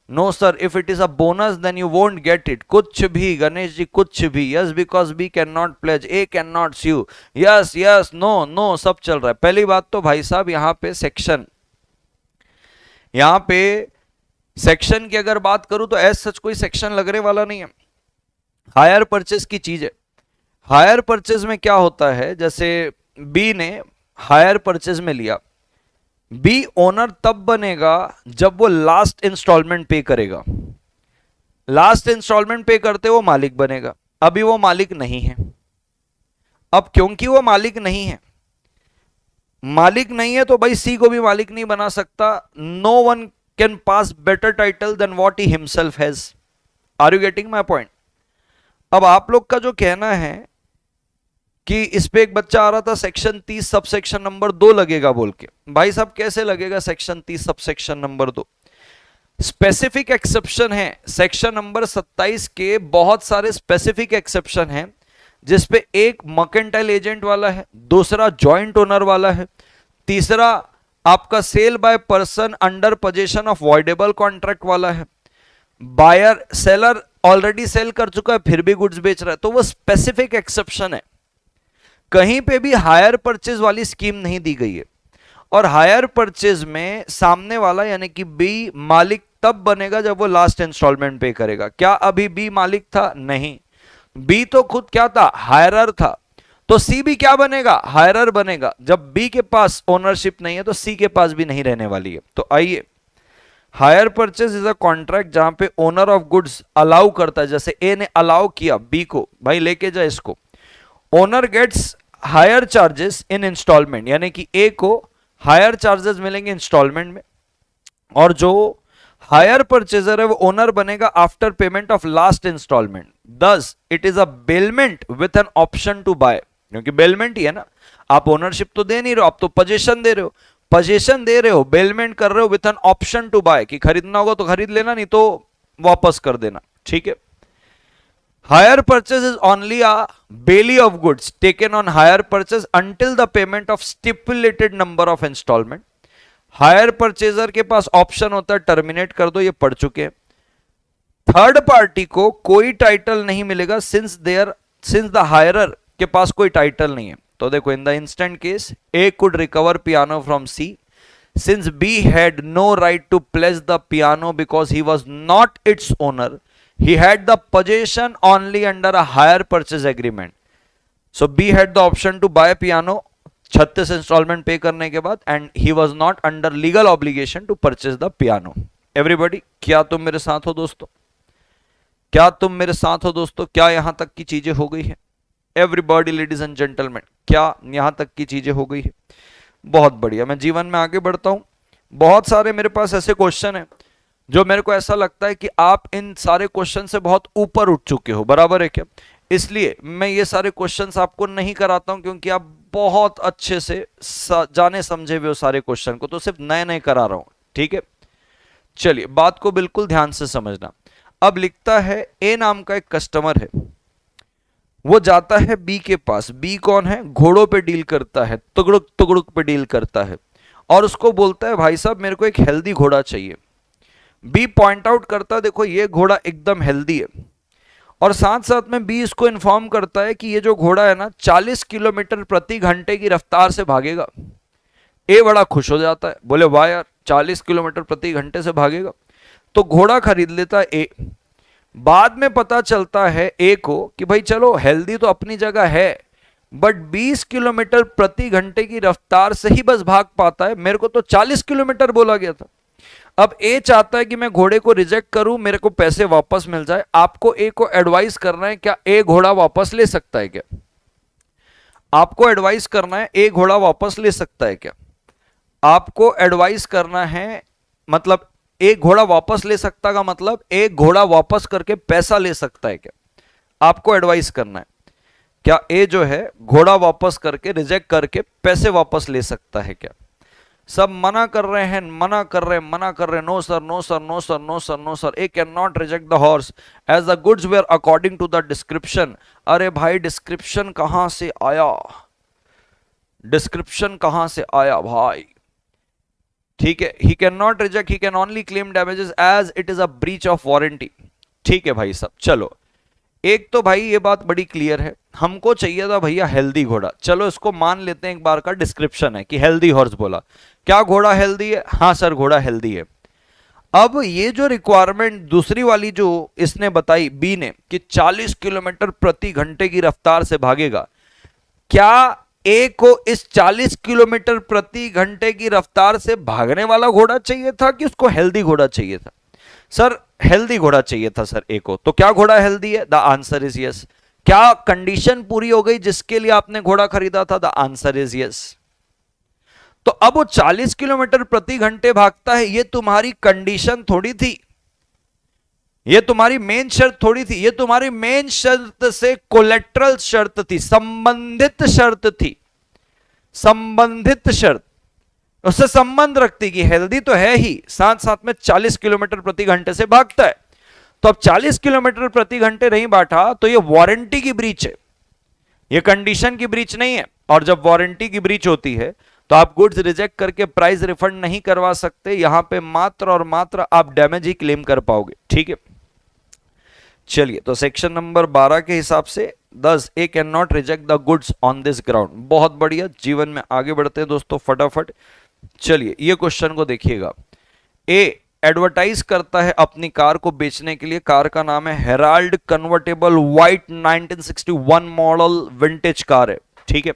A: No sir, if it is a bonus then you won't get it. कुछ भी गणेश जी कुछ भी। Yes because B can not pledge, A can not sue. Yes yes no no सब चल रहा है। पहली बात तो भाई साहब यहां पे सेक्शन, यहां पे सेक्शन की अगर बात करूं तो ऐसा सच कोई सेक्शन लगने वाला नहीं है, हायर परचेज की चीज है। हायर परचेज में क्या होता है, जैसे बी ने हायर परचेज में लिया, बी ओनर तब बनेगा जब वो लास्ट इंस्टॉलमेंट पे करेगा। लास्ट इंस्टॉलमेंट पे करते वो मालिक बनेगा, अभी वो मालिक नहीं है। अब क्योंकि वो मालिक नहीं है, मालिक नहीं है तो भाई सी को भी मालिक नहीं बना सकता। No one can pass better title than what he himself has. Are you getting my point? अब आप लोग का जो कहना है कि इस पे एक बच्चा आ रहा था सेक्शन 30 सबसेक्शन नंबर 2 लगेगा बोल के, भाई साहब कैसे लगेगा section 30 subsection number 2? Specific exception है सेक्शन नंबर 27 के, बहुत सारे स्पेसिफिक एक्सेप्शन हैं, जिसपे एक मर्केंटाइल एजेंट वाला है, दूसरा जॉइंट ओनर वाला है, तीसरा आपका sale by person under position of voidable contract वाला है, बायर सेलर ऑलरेडी सेल कर चुका है फिर भी गुड्स बेच रहा है, तो वो स्पेसिफिक एक्सेप्शन है। कहीं पे भी हायर परचेज वाली स्कीम नहीं दी गई है। और हायर परचेज में सामने वाला यानी कि बी मालिक तब बनेगा जब वो लास्ट इंस्टॉलमेंट पे करेगा। क्या अभी बी मालिक था? नहीं, बी तो खुद क्या था? हायरर था। तो सी भी क्या बनेगा? हायरर बनेगा। जब बी के पास ओनरशिप नहीं है तो सी के पास भी नहीं रहने वाली है। तो आइए, hire purchase is a contract जहां पे ओनर ऑफ गुड्स अलाउ करता है, जैसे ए ने अलाउ किया बी को, भाई लेके जा इसको। Owner gets hire charges in instalment, यानी कि ए को हायर चार्जेस मिलेंगे इंस्टॉलमेंट में, और जो हायर परचेजर है वो ओनर बनेगा after payment of last instalment. Thus it is a bailment with an option to buy, क्योंकि बेलमेंट ही है ना, आप ओनरशिप तो दे नहीं रहे हो, आप तो पोजीशन दे रहे हो, पोजीशन दे रहे हो, बेलमेंट कर रहे हो with an option to buy, कि खरीदना होगा तो खरीद लेना, नहीं तो वापस कर देना, ठीक है। Hire purchase is only a bailey of goods taken on hire purchase until the payment of stipulated number of installment. Hire purchaser के पास ऑप्शन होता है टर्मिनेट कर दो, ये पढ़ चुके हैं। थर्ड पार्टी को कोई टाइटल नहीं मिलेगा सिंस द हायरर के पास कोई टाइटल नहीं है। तो देखो, in the instant case A could recover piano from C since B had no right to place the piano because he was not its owner, he had the possession only under a hire purchase agreement. So B had the option to buy piano, 36 instalment पे करने के बाद, and he was not under legal obligation to purchase the piano. Everybody, क्या तुम मेरे साथ हो दोस्तों? क्या तुम मेरे साथ हो दोस्तों? क्या यहां तक की चीजें हो गई है? एवरीबॉडी, लेडीज एंड जेंटलमैन, क्या यहां तक की चीजें हो गई है? बहुत बढ़िया। मैं जीवन में आगे बढ़ता हूं। बहुत सारे मेरे पास ऐसे क्वेश्चन हैं जो मेरे को ऐसा लगता है कि आप इन सारे क्वेश्चन से बहुत ऊपर उठ चुके हो, बराबर है क्या? इसलिए मैं ये सारे क्वेश्चंस आपको नहीं कराता हूं, क्योंकि आप बहुत अच्छे से जाने समझे हुए हो सारे क्वेश्चन को, तो सिर्फ नए नए करा रहा हूं, ठीक है? चलिए, बात को बिल्कुल ध्यान से समझना। अब लिखता है, ए नाम का एक कस्टमर है, वो जाता है बी के पास। बी कौन है? घोड़ों पे डील करता है, तुगड़ुक तुगड़ुक पे डील करता है, और उसको बोलता है भाई साहब मेरे को एक हेल्दी घोड़ा चाहिए। बी पॉइंट आउट करता है, देखो ये घोड़ा एकदम हेल्दी है, और साथ साथ में बी इसको इन्फॉर्म करता है कि ये जो घोड़ा है ना 40 किलोमीटर प्रति घंटे की रफ्तार से भागेगा। ए बड़ा खुश हो जाता है, बोले वाह यार 40 किलोमीटर प्रति घंटे से भागेगा, तो घोड़ा खरीद लेता है ए। बाद में पता चलता है ए को कि भाई चलो हेल्दी तो अपनी जगह है, बट 20 किलोमीटर प्रति घंटे की रफ्तार से ही बस भाग पाता है, मेरे को तो 40 किलोमीटर बोला गया था। अब ए चाहता है कि मैं घोड़े को रिजेक्ट करूं, मेरे को पैसे वापस मिल जाए। आपको ए को एडवाइस करना है, क्या ए घोड़ा वापस ले सकता है क्या? आपको एडवाइस करना है, ए घोड़ा वापस ले सकता है क्या? आपको एडवाइस करना है, मतलब एक घोड़ा वापस ले सकता का मतलब एक घोड़ा वापस करके पैसा ले सकता है क्या? आपको एडवाइस करना है, क्या ए जो है घोड़ा वापस करके, रिजेक्ट करके पैसे वापस ले सकता है क्या? सब मना कर रहे हैं, मना कर रहे हैं, मना कर रहे हैं, no sir, no sir, no sir, no sir, no sir, A can not reject the horse as the goods were according to the description. अरे भाई डिस्क्रिप्शन कहां से आया? डिस्क्रिप्शन कहां से आया भाई? ठीक है, he can not reject, he can only claim damages as it is a breach of warranty. ठीक है भाई सब, चलो एक तो भाई ये बात बड़ी क्लियर है, हमको चाहिए था भैया हेल्दी घोड़ा। चलो इसको मान लेते हैं, एक बार का डिस्क्रिप्शन है कि हेल्दी हॉर्स बोला, क्या घोड़ा हेल्दी है? हाँ सर घोड़ा हेल्दी है। अब ये जो रिक्वायरमेंट दूसरी वाली जो इसने बताई बी ने कि 40 किलोमीटर प्रति घंटे की रफ्तार से भागेगा, क्या ए को इस 40 किलोमीटर प्रति घंटे की रफ्तार से भागने वाला घोड़ा चाहिए था कि उसको हेल्दी घोड़ा चाहिए था? सर हेल्दी घोड़ा चाहिए था सर ए को। तो क्या घोड़ा हेल्दी है? The answer is yes. क्या कंडीशन पूरी हो गई जिसके लिए आपने घोड़ा खरीदा था? The answer is yes. तो अब वो 40 किलोमीटर प्रति घंटे भागता है, ये तुम्हारी कंडीशन थोड़ी थी, ये तुम्हारी मेन शर्त थोड़ी थी, ये तुम्हारी मेन शर्त से कोलेट्रल शर्त थी, संबंधित शर्त थी, संबंधित शर्त उससे संबंध रखती कि हेल्दी तो है ही, साथ साथ में 40 किलोमीटर प्रति घंटे से भागता है। तो अब 40 किलोमीटर प्रति घंटे नहीं बैठा तो ये वारंटी की ब्रीच है, ये कंडीशन की ब्रीच नहीं है। और जब वारंटी की ब्रीच होती है तो आप गुड्स रिजेक्ट करके प्राइस रिफंड नहीं करवा सकते, यहां पे मात्र और मात्र आप डैमेज ही क्लेम कर पाओगे। ठीक है, चलिए तो सेक्शन नंबर 12 के हिसाब से 10 A can not reject the goods on this ground. बहुत बढ़िया, जीवन में आगे बढ़ते हैं दोस्तों फटाफट। चलिए ये क्वेश्चन को देखिएगा। ए एडवर्टाइज करता है अपनी कार को बेचने के लिए, कार का नाम है Herald convertible white 1961 model vintage car है। ठीक है,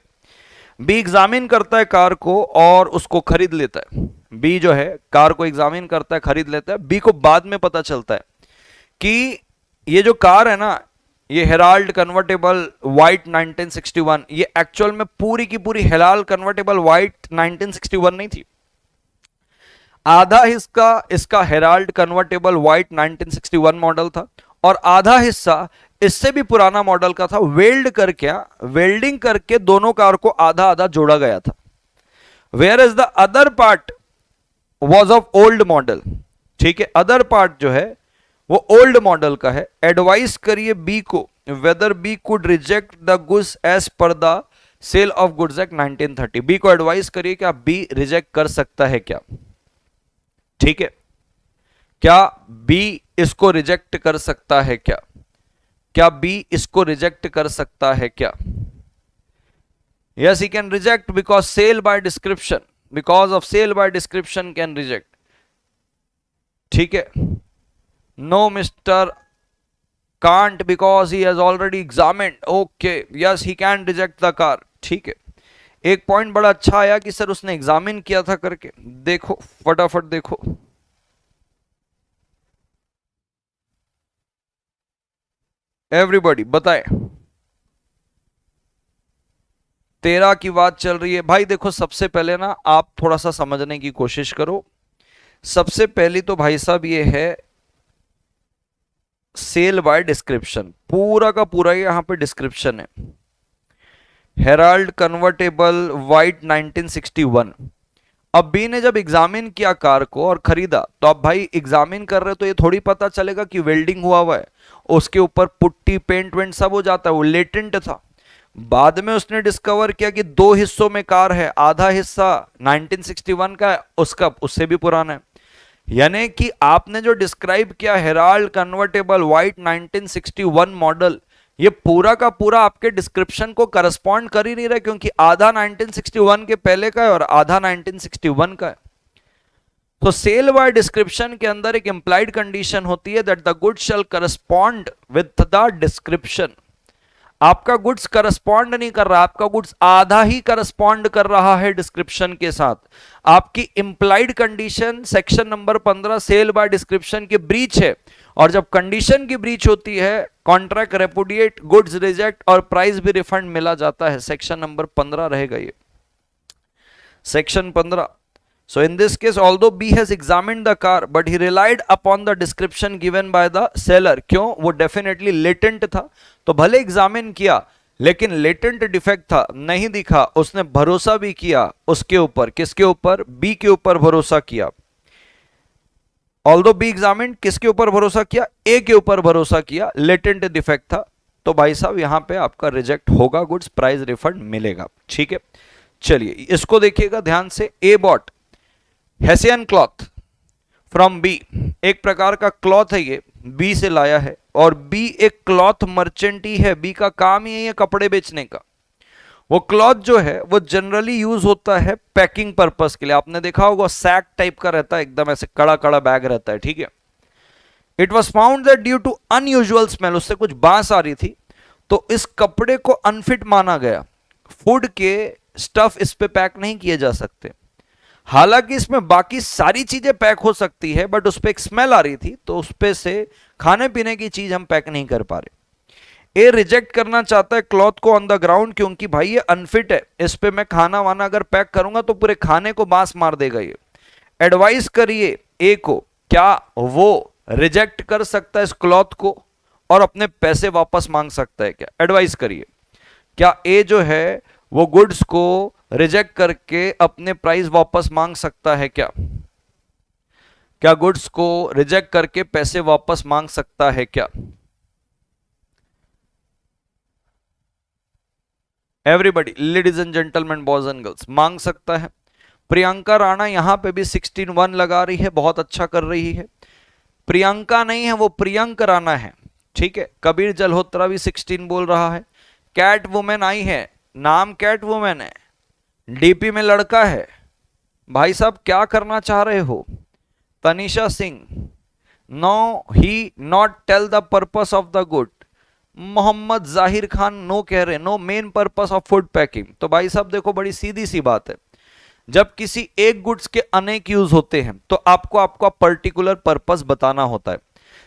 A: बी एग्जामिन करता है कार को और उसको खरीद लेता है। बी जो है कार को एग्जामिन करता है, खरीद लेता है। बी को बाद में पता चलता है कि ये जो कार है ना, ये हेराल्ड कन्वर्टेबल व्हाइट 1961, ये एक्चुअल में पूरी की पूरी हेराल्ड कन्वर्टेबल व्हाइट 1961 नहीं थी। आधा हिस्सा इसका हेराल्ड कन्वर्टेबल व्हाइट 1961 मॉडल था और आधा हिस्सा इससे भी पुराना मॉडल का था। वेल्डिंग करके दोनों कार को आधा आधा जोड़ा गया था। Where is the other part was of old model. ठीक है, अदर पार्ट जो है वो ओल्ड मॉडल का है। एडवाइस करिए बी को whether B could reject the goods as per the sale of goods act 1930। B को एडवाइस करिए क्या बी रिजेक्ट कर सकता है क्या? ठीक है, क्या बी इसको रिजेक्ट कर सकता है क्या? क्या बी इसको रिजेक्ट कर सकता है क्या? Yes, he can reject because sale by description, because of sale by description can reject. ठीक है, no mister can't because he has already examined. Okay, yes, he can reject the car. ठीक है, एक point बड़ा अच्छा आया कि sir उसने एग्जामिन किया था करके, देखो फटाफट देखो। एवरीबॉडी बताए। 13 की बात चल रही है भाई। देखो सबसे पहले ना आप थोड़ा सा समझने की कोशिश करो। सबसे पहली तो भाई साहब ये है सेल बाय डिस्क्रिप्शन, पूरा का पूरा यहां पे डिस्क्रिप्शन है। Herald convertible white 1961। अब बी ने जब एग्जामिन किया कार को और खरीदा, तो अब भाई एग्जामिन कर रहे तो ये थोड़ी पता चलेगा कि वेल्डिंग हुआ हुआ है, उसके ऊपर पुट्टी पेंट वेंट सब हो जाता है, वो लेटेंट था। बाद में उसने डिस्कवर किया कि दो हिस्सों में कार है, आधा हिस्सा 1961 का है, उसका उससे भी पुराना है। यानी कि आपने जो डिस्क्राइब किया हेराल्ड कन्वर्टेबल व्हाइट 1961 मॉडल, ये पूरा का पूरा आपके डिस्क्रिप्शन को करस्पॉन्ड कर ही नहीं रहा, क्योंकि आधा 1961 के पहले का है और आधा 1961 का है। तो सेल बाय डिस्क्रिप्शन के अंदर एक इंप्लाइड कंडीशन होती है that the good shall correspond with the description. आपका गुड्स करस्पॉन्ड नहीं कर रहा, आपका गुड्स आधा ही करस्पॉन्ड कर रहा है डिस्क्रिप्शन के साथ। आपकी implied condition section number 15 sale by description की ब्रीच है, और जब कंडीशन की ब्रीच होती है कॉन्ट्रैक्ट रेपुडिएट, गुड्स रिजेक्ट और प्राइस भी रिफंड मिला जाता है। सेक्शन नंबर 15 रहेगा ये, section 15। So in this case, although B has examined the car, but he relied upon the description given by the seller. क्यों? वो definitely latent था, तो भले एग्जामिन किया लेकिन लेटेंट डिफेक्ट था, नहीं दिखा, उसने भरोसा भी किया उसके ऊपर। किसके ऊपर? बी के ऊपर भरोसा किया। ऑल्दो बी एग्जामिन, किसके ऊपर भरोसा किया? ए के ऊपर भरोसा किया, लेटेंट डिफेक्ट था, तो भाई साहब यहां पे आपका रिजेक्ट होगा, गुड्स प्राइस रिफंड मिलेगा। ठीक है, चलिए इसको देखिएगा ध्यान से। A bought hessian cloth from B, एक प्रकार का क्लॉथ है ये, बी से लाया है, और बी एक क्लॉथ मर्चेंट ही है, बी का काम ही है कपड़े बेचने का। वो क्लॉथ जो है वो जनरली यूज होता है पैकिंग पर्पस के लिए। आपने देखा होगा सैक टाइप का रहता है, एकदम ऐसे कड़ा कड़ा बैग रहता है, ठीक है। It was found that due to unusual smell, उससे कुछ बांस आ रही थी, तो इस कपड़े को अनफिट माना गया। फूड के स्टफ इस पे पैक नहीं किए जा सकते, हालांकि इसमें बाकी सारी चीजें पैक हो सकती है, बट उस पर एक स्मेल आ रही थी, तो उस पे से खाने पीने की चीज हम पैक नहीं कर पा रहे। ए रिजेक्ट करना चाहता है क्लॉथ को ऑन द ग्राउंड, क्योंकि भाई ये अनफिट है, इस पे मैं खाना वाना अगर पैक करूंगा तो पूरे खाने को बांस मार देगा ये। एडवाइस करिए ए को, क्या वो रिजेक्ट कर सकता है इस क्लॉथ को और अपने पैसे वापस मांग सकता है क्या? एडवाइस करिए, क्या ए जो है वो गुड्स को रिजेक्ट करके अपने प्राइस वापस मांग सकता है क्या? क्या गुड्स को रिजेक्ट करके पैसे वापस मांग सकता है क्या? Everybody, ladies and gentleman, boys and girls, मांग सकता है। प्रियंका राणा यहां पे भी 16-1 लगा रही है, बहुत अच्छा कर रही है। प्रियंका नहीं है, वो प्रियंक राणा है, ठीक है। कबीर जलहोत्रा भी 16 बोल रहा है। कैट वुमेन आई है, नाम कैट वुमेन है, डीपी में लड़का है। भाई साहब क्या करना चाह रहे हो? Tanisha Singh, no he not tell the purpose of the good. Mohammad Zahir Khan no कह रहे, no main purpose of food packing. तो भाई साहब देखो बड़ी सीधी सी बात है, जब किसी एक गुड्स के अनेक यूज होते हैं तो आपको आपका पर्टिकुलर पर्पस बताना होता है।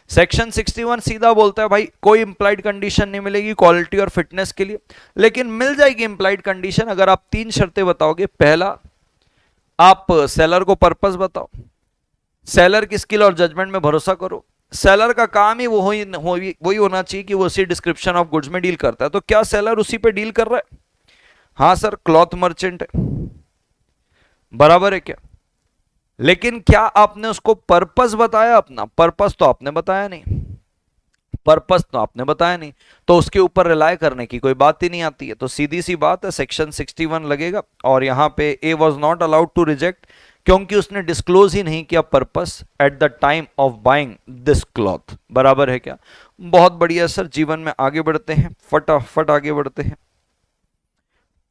A: सेक्शन 61 सीधा बोलता है भाई कोई इंप्लाइड कंडीशन नहीं मिलेगी क्वालिटी और फिटनेस के लिए, लेकिन मिल जाएगी इंप्लाइड कंडीशन अगर आप 3 शर्तें बताओगे। पहला, आप सेलर को पर्पस बताओ, सेलर की स्किल और जजमेंट में भरोसा करो। सेलर का काम ही वही होना चाहिए कि वो उसी डिस्क्रिप्शन ऑफ गुड्स में डील करता है, तो क्या सेलर उसी पे डील कर रहा है? हाँ सर, क्लॉथ मर्चेंट है, बराबर है क्या? लेकिन क्या आपने उसको पर्पस बताया? अपना पर्पस तो आपने बताया नहीं, पर्पस तो आपने बताया नहीं, तो उसके ऊपर रिलाय करने की कोई बात ही नहीं आती है। तो सीधी सी बात है, सेक्शन 61 लगेगा। और यहां पे A was not allowed to reject, क्योंकि उसने डिस्क्लोज ही नहीं किया purpose at the time of buying this cloth. बराबर है क्या? बहुत बढ़िया सर, जीवन में आगे बढ़ते हैं, फटाफट आगे बढ़ते हैं।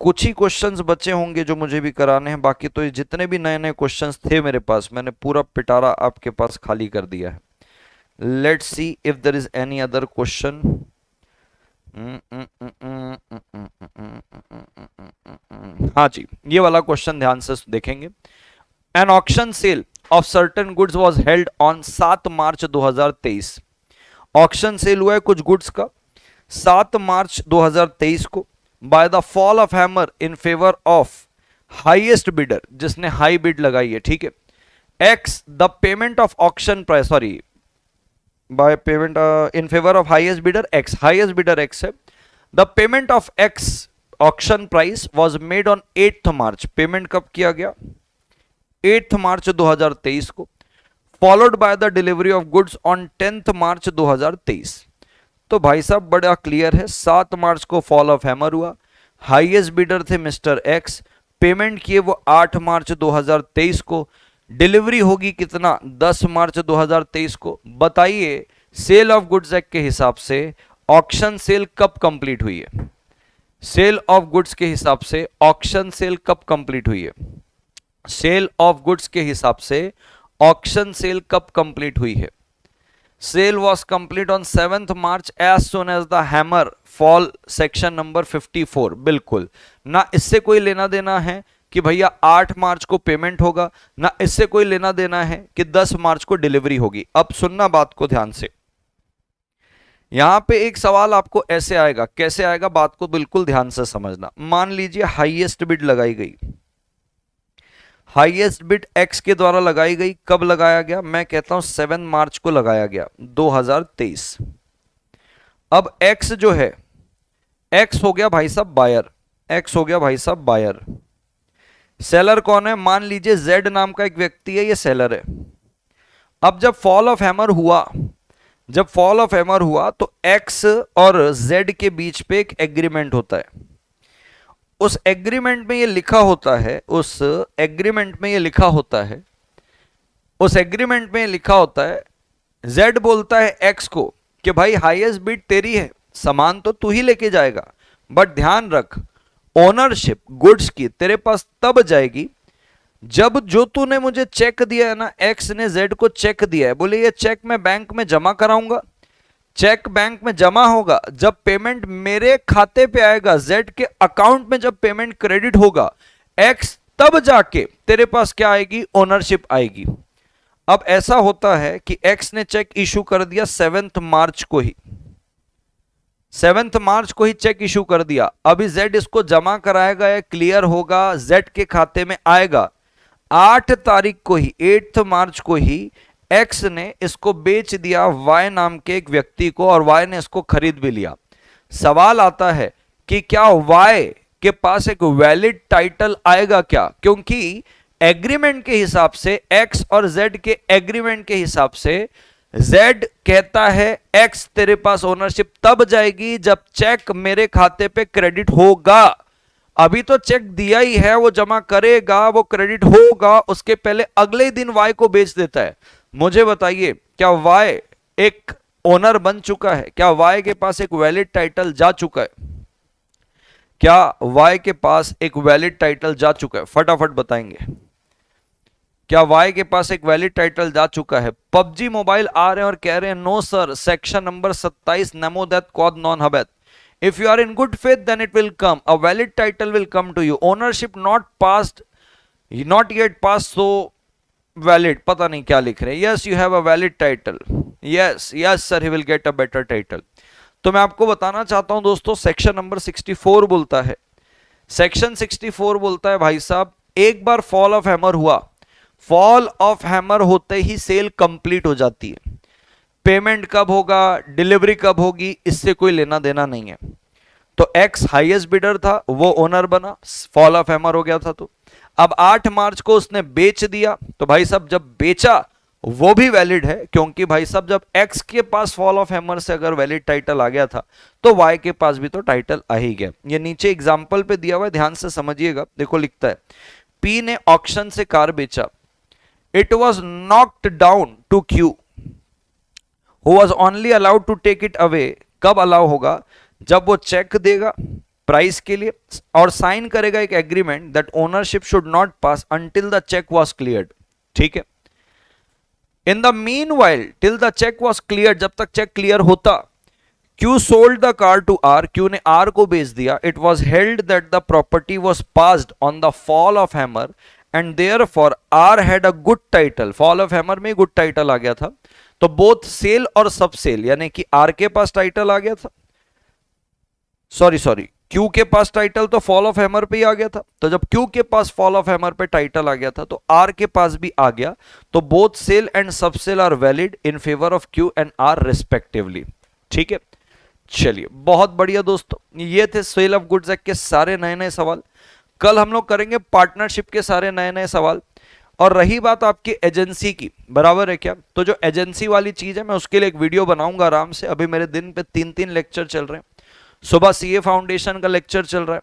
A: कुछ ही क्वेश्चंस बचे होंगे जो मुझे भी कराने हैं, बाकी तो ये जितने भी नए नए क्वेश्चंस थे मेरे पास मैंने पूरा पिटारा आपके पास खाली कर दिया है। Let's see if there is any other question. हाँ जी, ये वाला क्वेश्चन ध्यान से देखेंगे। An auction sale of certain goods was held on 7 March 2023। Auction sale हुआ है कुछ गुड्स का 7 मार्च 2023 को by the fall of hammer in favour of highest bidder, जिसने हाई बिड लगाई है, ठीक है। X the payment of auction price, sorry by payment in favour of highest bidder X, highest bidder X है। The payment of X auction price was made on 8th March, payment कब किया गया 8th March 2023 को, followed by the delivery of goods on 10th March 2023। तो भाई साहब बड़ा clear है, 7 मार्च को फॉल ऑफ हैमर हुआ, हाईएस्ट बिडर थे मिस्टर एक्स, पेमेंट किए वो 8 मार्च 2023 को, डिलीवरी होगी कितना 10 मार्च 2023 को। बताइए सेल ऑफ गुड्स एक्ट के हिसाब से ऑक्शन सेल कब कंप्लीट हुई है, सेल ऑफ गुड्स के हिसाब से ऑक्शन सेल कब कंप्लीट हुई है, सेल ऑफ गुड्स के हिसाब से ऑक्शन सेल कब कंप्लीट हुई है। Sale was complete on 7th March as soon as the hammer fall, section number 54। बिल्कुल ना, इससे कोई लेना देना है कि भैया 8 मार्च को पेमेंट होगा, ना इससे कोई लेना देना है कि 10 मार्च को डिलीवरी होगी। अब सुनना बात को ध्यान से, यहां पे एक सवाल आपको ऐसे आएगा, कैसे आएगा बात को बिल्कुल ध्यान से समझना। मान लीजिए हाईएस्ट बिड लगाई गई, हाईएस्ट बिड एक्स के द्वारा लगाई गई, कब लगाया गया, मैं कहता हूं 7 मार्च को लगाया गया 2023। अब एक्स जो है, एक्स हो गया भाई साहब बायर, एक्स हो गया भाई साहब बायर। सेलर कौन है, मान लीजिए जेड नाम का एक व्यक्ति है, ये सेलर है। अब जब फॉल ऑफ हैमर हुआ, जब फॉल ऑफ हैमर हुआ तो एक्स और जेड के बीच पे एक एग्रीमेंट होता है। उस एग्रीमेंट में ये लिखा होता है, उस एग्रीमेंट में ये लिखा होता है, उस एग्रीमेंट में ये लिखा होता है, जेड बोलता है एक्स को कि भाई हाईएस्ट बिड तेरी है, सामान तो तू ही लेके जाएगा, बट ध्यान रख ओनरशिप गुड्स की तेरे पास तब जाएगी जब जो तूने मुझे चेक दिया है ना, एक्स ने जेड को चेक दिया है, बोले ये चेक मैं बैंक में जमा कराऊंगा, चेक बैंक में जमा होगा, जब पेमेंट मेरे खाते पे आएगा, जेड के अकाउंट में जब पेमेंट क्रेडिट होगा एक्स, तब जाके तेरे पास क्या आएगी, ओनरशिप आएगी। अब ऐसा होता है कि एक्स ने चेक इशू कर दिया 7th मार्च को ही, 7th मार्च को ही चेक इशू कर दिया। अभी जेड इसको जमा कराएगा या क्लियर होगा, जेड के खाते में आएगा 8 तारीख को ही, 8th मार्च को ही एक्स ने इसको बेच दिया वाई नाम के एक व्यक्ति को, और वाई ने इसको खरीद भी लिया। सवाल आता है कि क्या वाई के पास एक वैलिड टाइटल आएगा क्या, क्योंकि एग्रीमेंट के हिसाब से एक्स और जेड के एग्रीमेंट के हिसाब से जेड कहता है एक्स तेरे पास ओनरशिप तब जाएगी जब चेक मेरे खाते पे क्रेडिट होगा। अभी तो चेक दिया ही है, वो जमा करेगा, वो क्रेडिट होगा, उसके पहले अगले ही दिन वाई को बेच देता है। मुझे बताइए क्या वाई एक ओनर बन चुका है, क्या वाई के पास एक वैलिड टाइटल जा चुका है, क्या वाई के पास एक वैलिड टाइटल जा चुका है, फटाफट बताएंगे, क्या वाई के पास एक वैलिड टाइटल जा चुका है। पबजी मोबाइल आ रहे हैं और कह रहे हैं नो सर, सेक्शन नंबर 27 नमोदैत क्वाद नॉन हबैत, if you are in good faith then it will come, a valid title will come to you, ownership not passed, not yet passed, so valid, पता नहीं क्या लिख रहे हैं। yes you have a valid title, yes yes sir he will get a better title। तो मैं आपको बताना चाहता हूं दोस्तों, सेक्शन नंबर 64 बोलता है, सेक्शन 64 बोलता है भाई साहब, एक बार फॉल ऑफ हैमर हुआ, फॉल ऑफ हैमर होते ही सेल कंप्लीट हो जाती है। पेमेंट कब होगा, डिलीवरी कब होगी, इससे कोई लेना देना नहीं है। तो एक्स हाईएस्ट बिडर था, वो ओनर बना, फॉल ऑफ हैमर हो गया था। तो अब 8 मार्च को उसने बेच दिया, तो भाई साहब जब बेचा वो भी वैलिड है, क्योंकि भाई साहब जब एक्स के पास फॉल ऑफ हैमर से अगर वैलिड टाइटल आ गया था तो वाई के पास भी तो टाइटल आ ही गया। ये नीचे एग्जाम्पल पे दिया हुआ है, ध्यान से समझिएगा। देखो लिखता है पी ने ऑक्शन से कार बेचा, it was knocked down to Q who was only allowed to take it away, कब अलाउ होगा, जब वो चेक देगा प्राइस के लिए और साइन करेगा एक agreement that ownership should not pass until the cheque was cleared. ठीक है, in the meanwhile till the cheque was cleared, जब तक चेक क्लियर होता Q sold the car to R, Q ने R को बेच दिया. It was held that the property was passed on the fall of hammer and therefore R had a good title. Fall of hammer में good title आ गया था. तो both sale और सब सेल यानी कि R के पास टाइटल आ गया था. सॉरी Q के पास टाइटल तो फॉल ऑफ हैमर पे ही आ गया था. तो जब Q के पास फॉल ऑफ हैमर पे टाइटल आ गया था तो R के पास भी आ गया. तो both sale and sub sale are valid in favour of Q and R respectively. ठीक है, चलिए बहुत बढ़िया दोस्तों, ये थे सेल ऑफ गुड्स एक्ट के सारे नए नए सवाल. कल हम लोग करेंगे पार्टनरशिप के सारे नए नए सवाल. और रही बात आपकी एजेंसी की, बराबर है क्या, तो जो एजेंसी वाली चीज है मैं उसके लिए एक वीडियो बनाऊंगा आराम से. अभी मेरे दिन पे 3 लेक्चर चल रहे हैं. सुबह सीए फाउंडेशन का लेक्चर चल रहा है,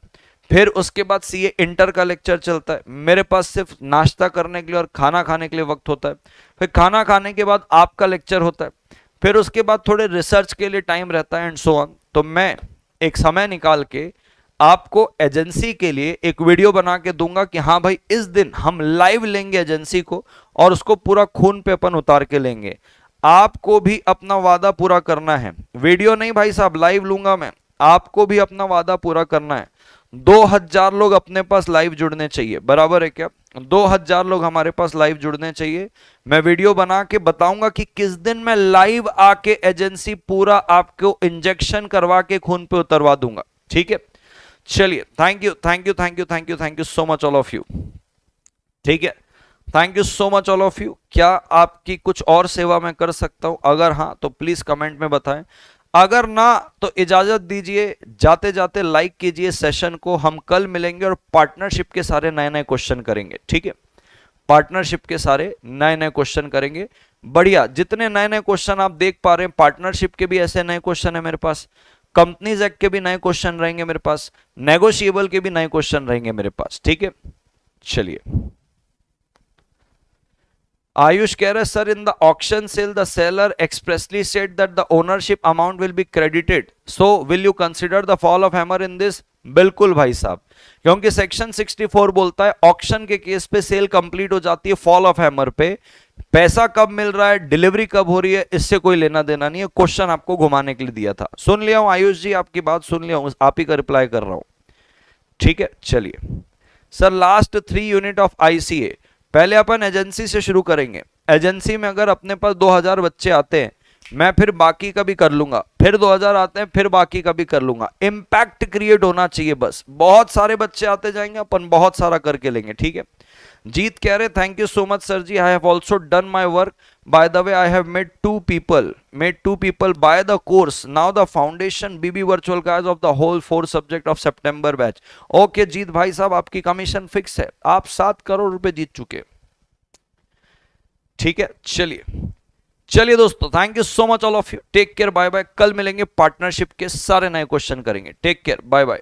A: फिर उसके बाद सीए इंटर का लेक्चर चलता है. मेरे पास सिर्फ नाश्ता करने के लिए और खाना खाने के लिए वक्त होता है. फिर खाना खाने के बाद आपका लेक्चर होता है, फिर उसके बाद थोड़े रिसर्च के लिए टाइम रहता है एंड सो ऑन. तो मैं एक समय निकाल के आपको एजेंसी के लिए एक वीडियो बना के दूंगा कि हाँ भाई इस दिन हम लाइव लेंगे एजेंसी को और उसको पूरा खून पे अपन उतार के लेंगे. आपको भी अपना वादा पूरा करना है. वीडियो नहीं भाई साहब, लाइव लूंगा मैं. आपको भी अपना वादा पूरा करना है. 2000 लोग अपने पास लाइव जुड़ने चाहिए, बराबर है क्या. 2000 लोग हमारे पास लाइव जुड़ने चाहिए. मैं वीडियो बना के बताऊंगा कि किस दिन मैं लाइव आके एजेंसी पूरा आपको इंजेक्शन करवा के खून पे उतरवा दूंगा. ठीक है, चलिए thank you thank you thank you thank you thank you so much all of you. ठीक है, thank you so much all of you. क्या आपकी कुछ और सेवा मैं कर सकता हूं? अगर हाँ तो प्लीज कमेंट में बताएं. अगर ना तो इजाजत दीजिए, जाते जाते लाइक कीजिए सेशन को. हम कल मिलेंगे और पार्टनरशिप के सारे नए नए क्वेश्चन करेंगे. ठीक है, पार्टनरशिप के सारे नए नए क्वेश्चन करेंगे. बढ़िया, जितने नए नए क्वेश्चन आप देख पा रहे हैं, पार्टनरशिप के भी ऐसे नए क्वेश्चन है मेरे पास, कंपनीज एक्ट के भी नए क्वेश्चन रहेंगे मेरे पास, नेगोशिएबल के भी नए क्वेश्चन रहेंगे मेरे पास. ठीक है, चलिए. आयुष कह रहे sir in the auction sale the seller expressly said that the ownership amount will be credited, so will you consider the fall of hammer in this? बिल्कुल भाई साहब, क्योंकि सेक्शन 64 बोलता है ऑक्शन के केस पे सेल कंप्लीट हो जाती है, फॉल ऑफ हैमर पे पैसा कब मिल रहा है, डिलीवरी कब हो रही है, इससे कोई लेना देना नहीं है. क्वेश्चन आपको घुमाने के लिए दिया था. सुन लिया हूं आयुष जी, आपकी बात सुन लिया हूं, आप ही का रिप्लाई कर रहा हूं. ठीक है, चलिए. Sir last 3 unit of ICA, पहले अपन एजेंसी से शुरू करेंगे. एजेंसी में अगर अपने पास 2000 बच्चे आते हैं, मैं फिर बाकी का भी कर लूंगा. फिर 2000 आते हैं, फिर बाकी का भी कर लूंगा. इंपैक्ट क्रिएट होना चाहिए बस. बहुत सारे बच्चे आते जाएंगे, अपन बहुत सारा करके लेंगे. ठीक है. जीत कह रहे thank you so much sir ji, I have also done my work. By the way I have made two people buy the course. Now the foundation BB virtual class of the whole 4 subject of September batch. Okay Jeet भाई साहब, आपकी commission fix है, आप 7 करोड़ रुपए जीत चुके. ठीक है, चलिए दोस्तों, thank you so much all of you. Take care, bye bye. कल मिलेंगे, पार्टनरशिप के सारे नए क्वेश्चन करेंगे. Take care, bye bye.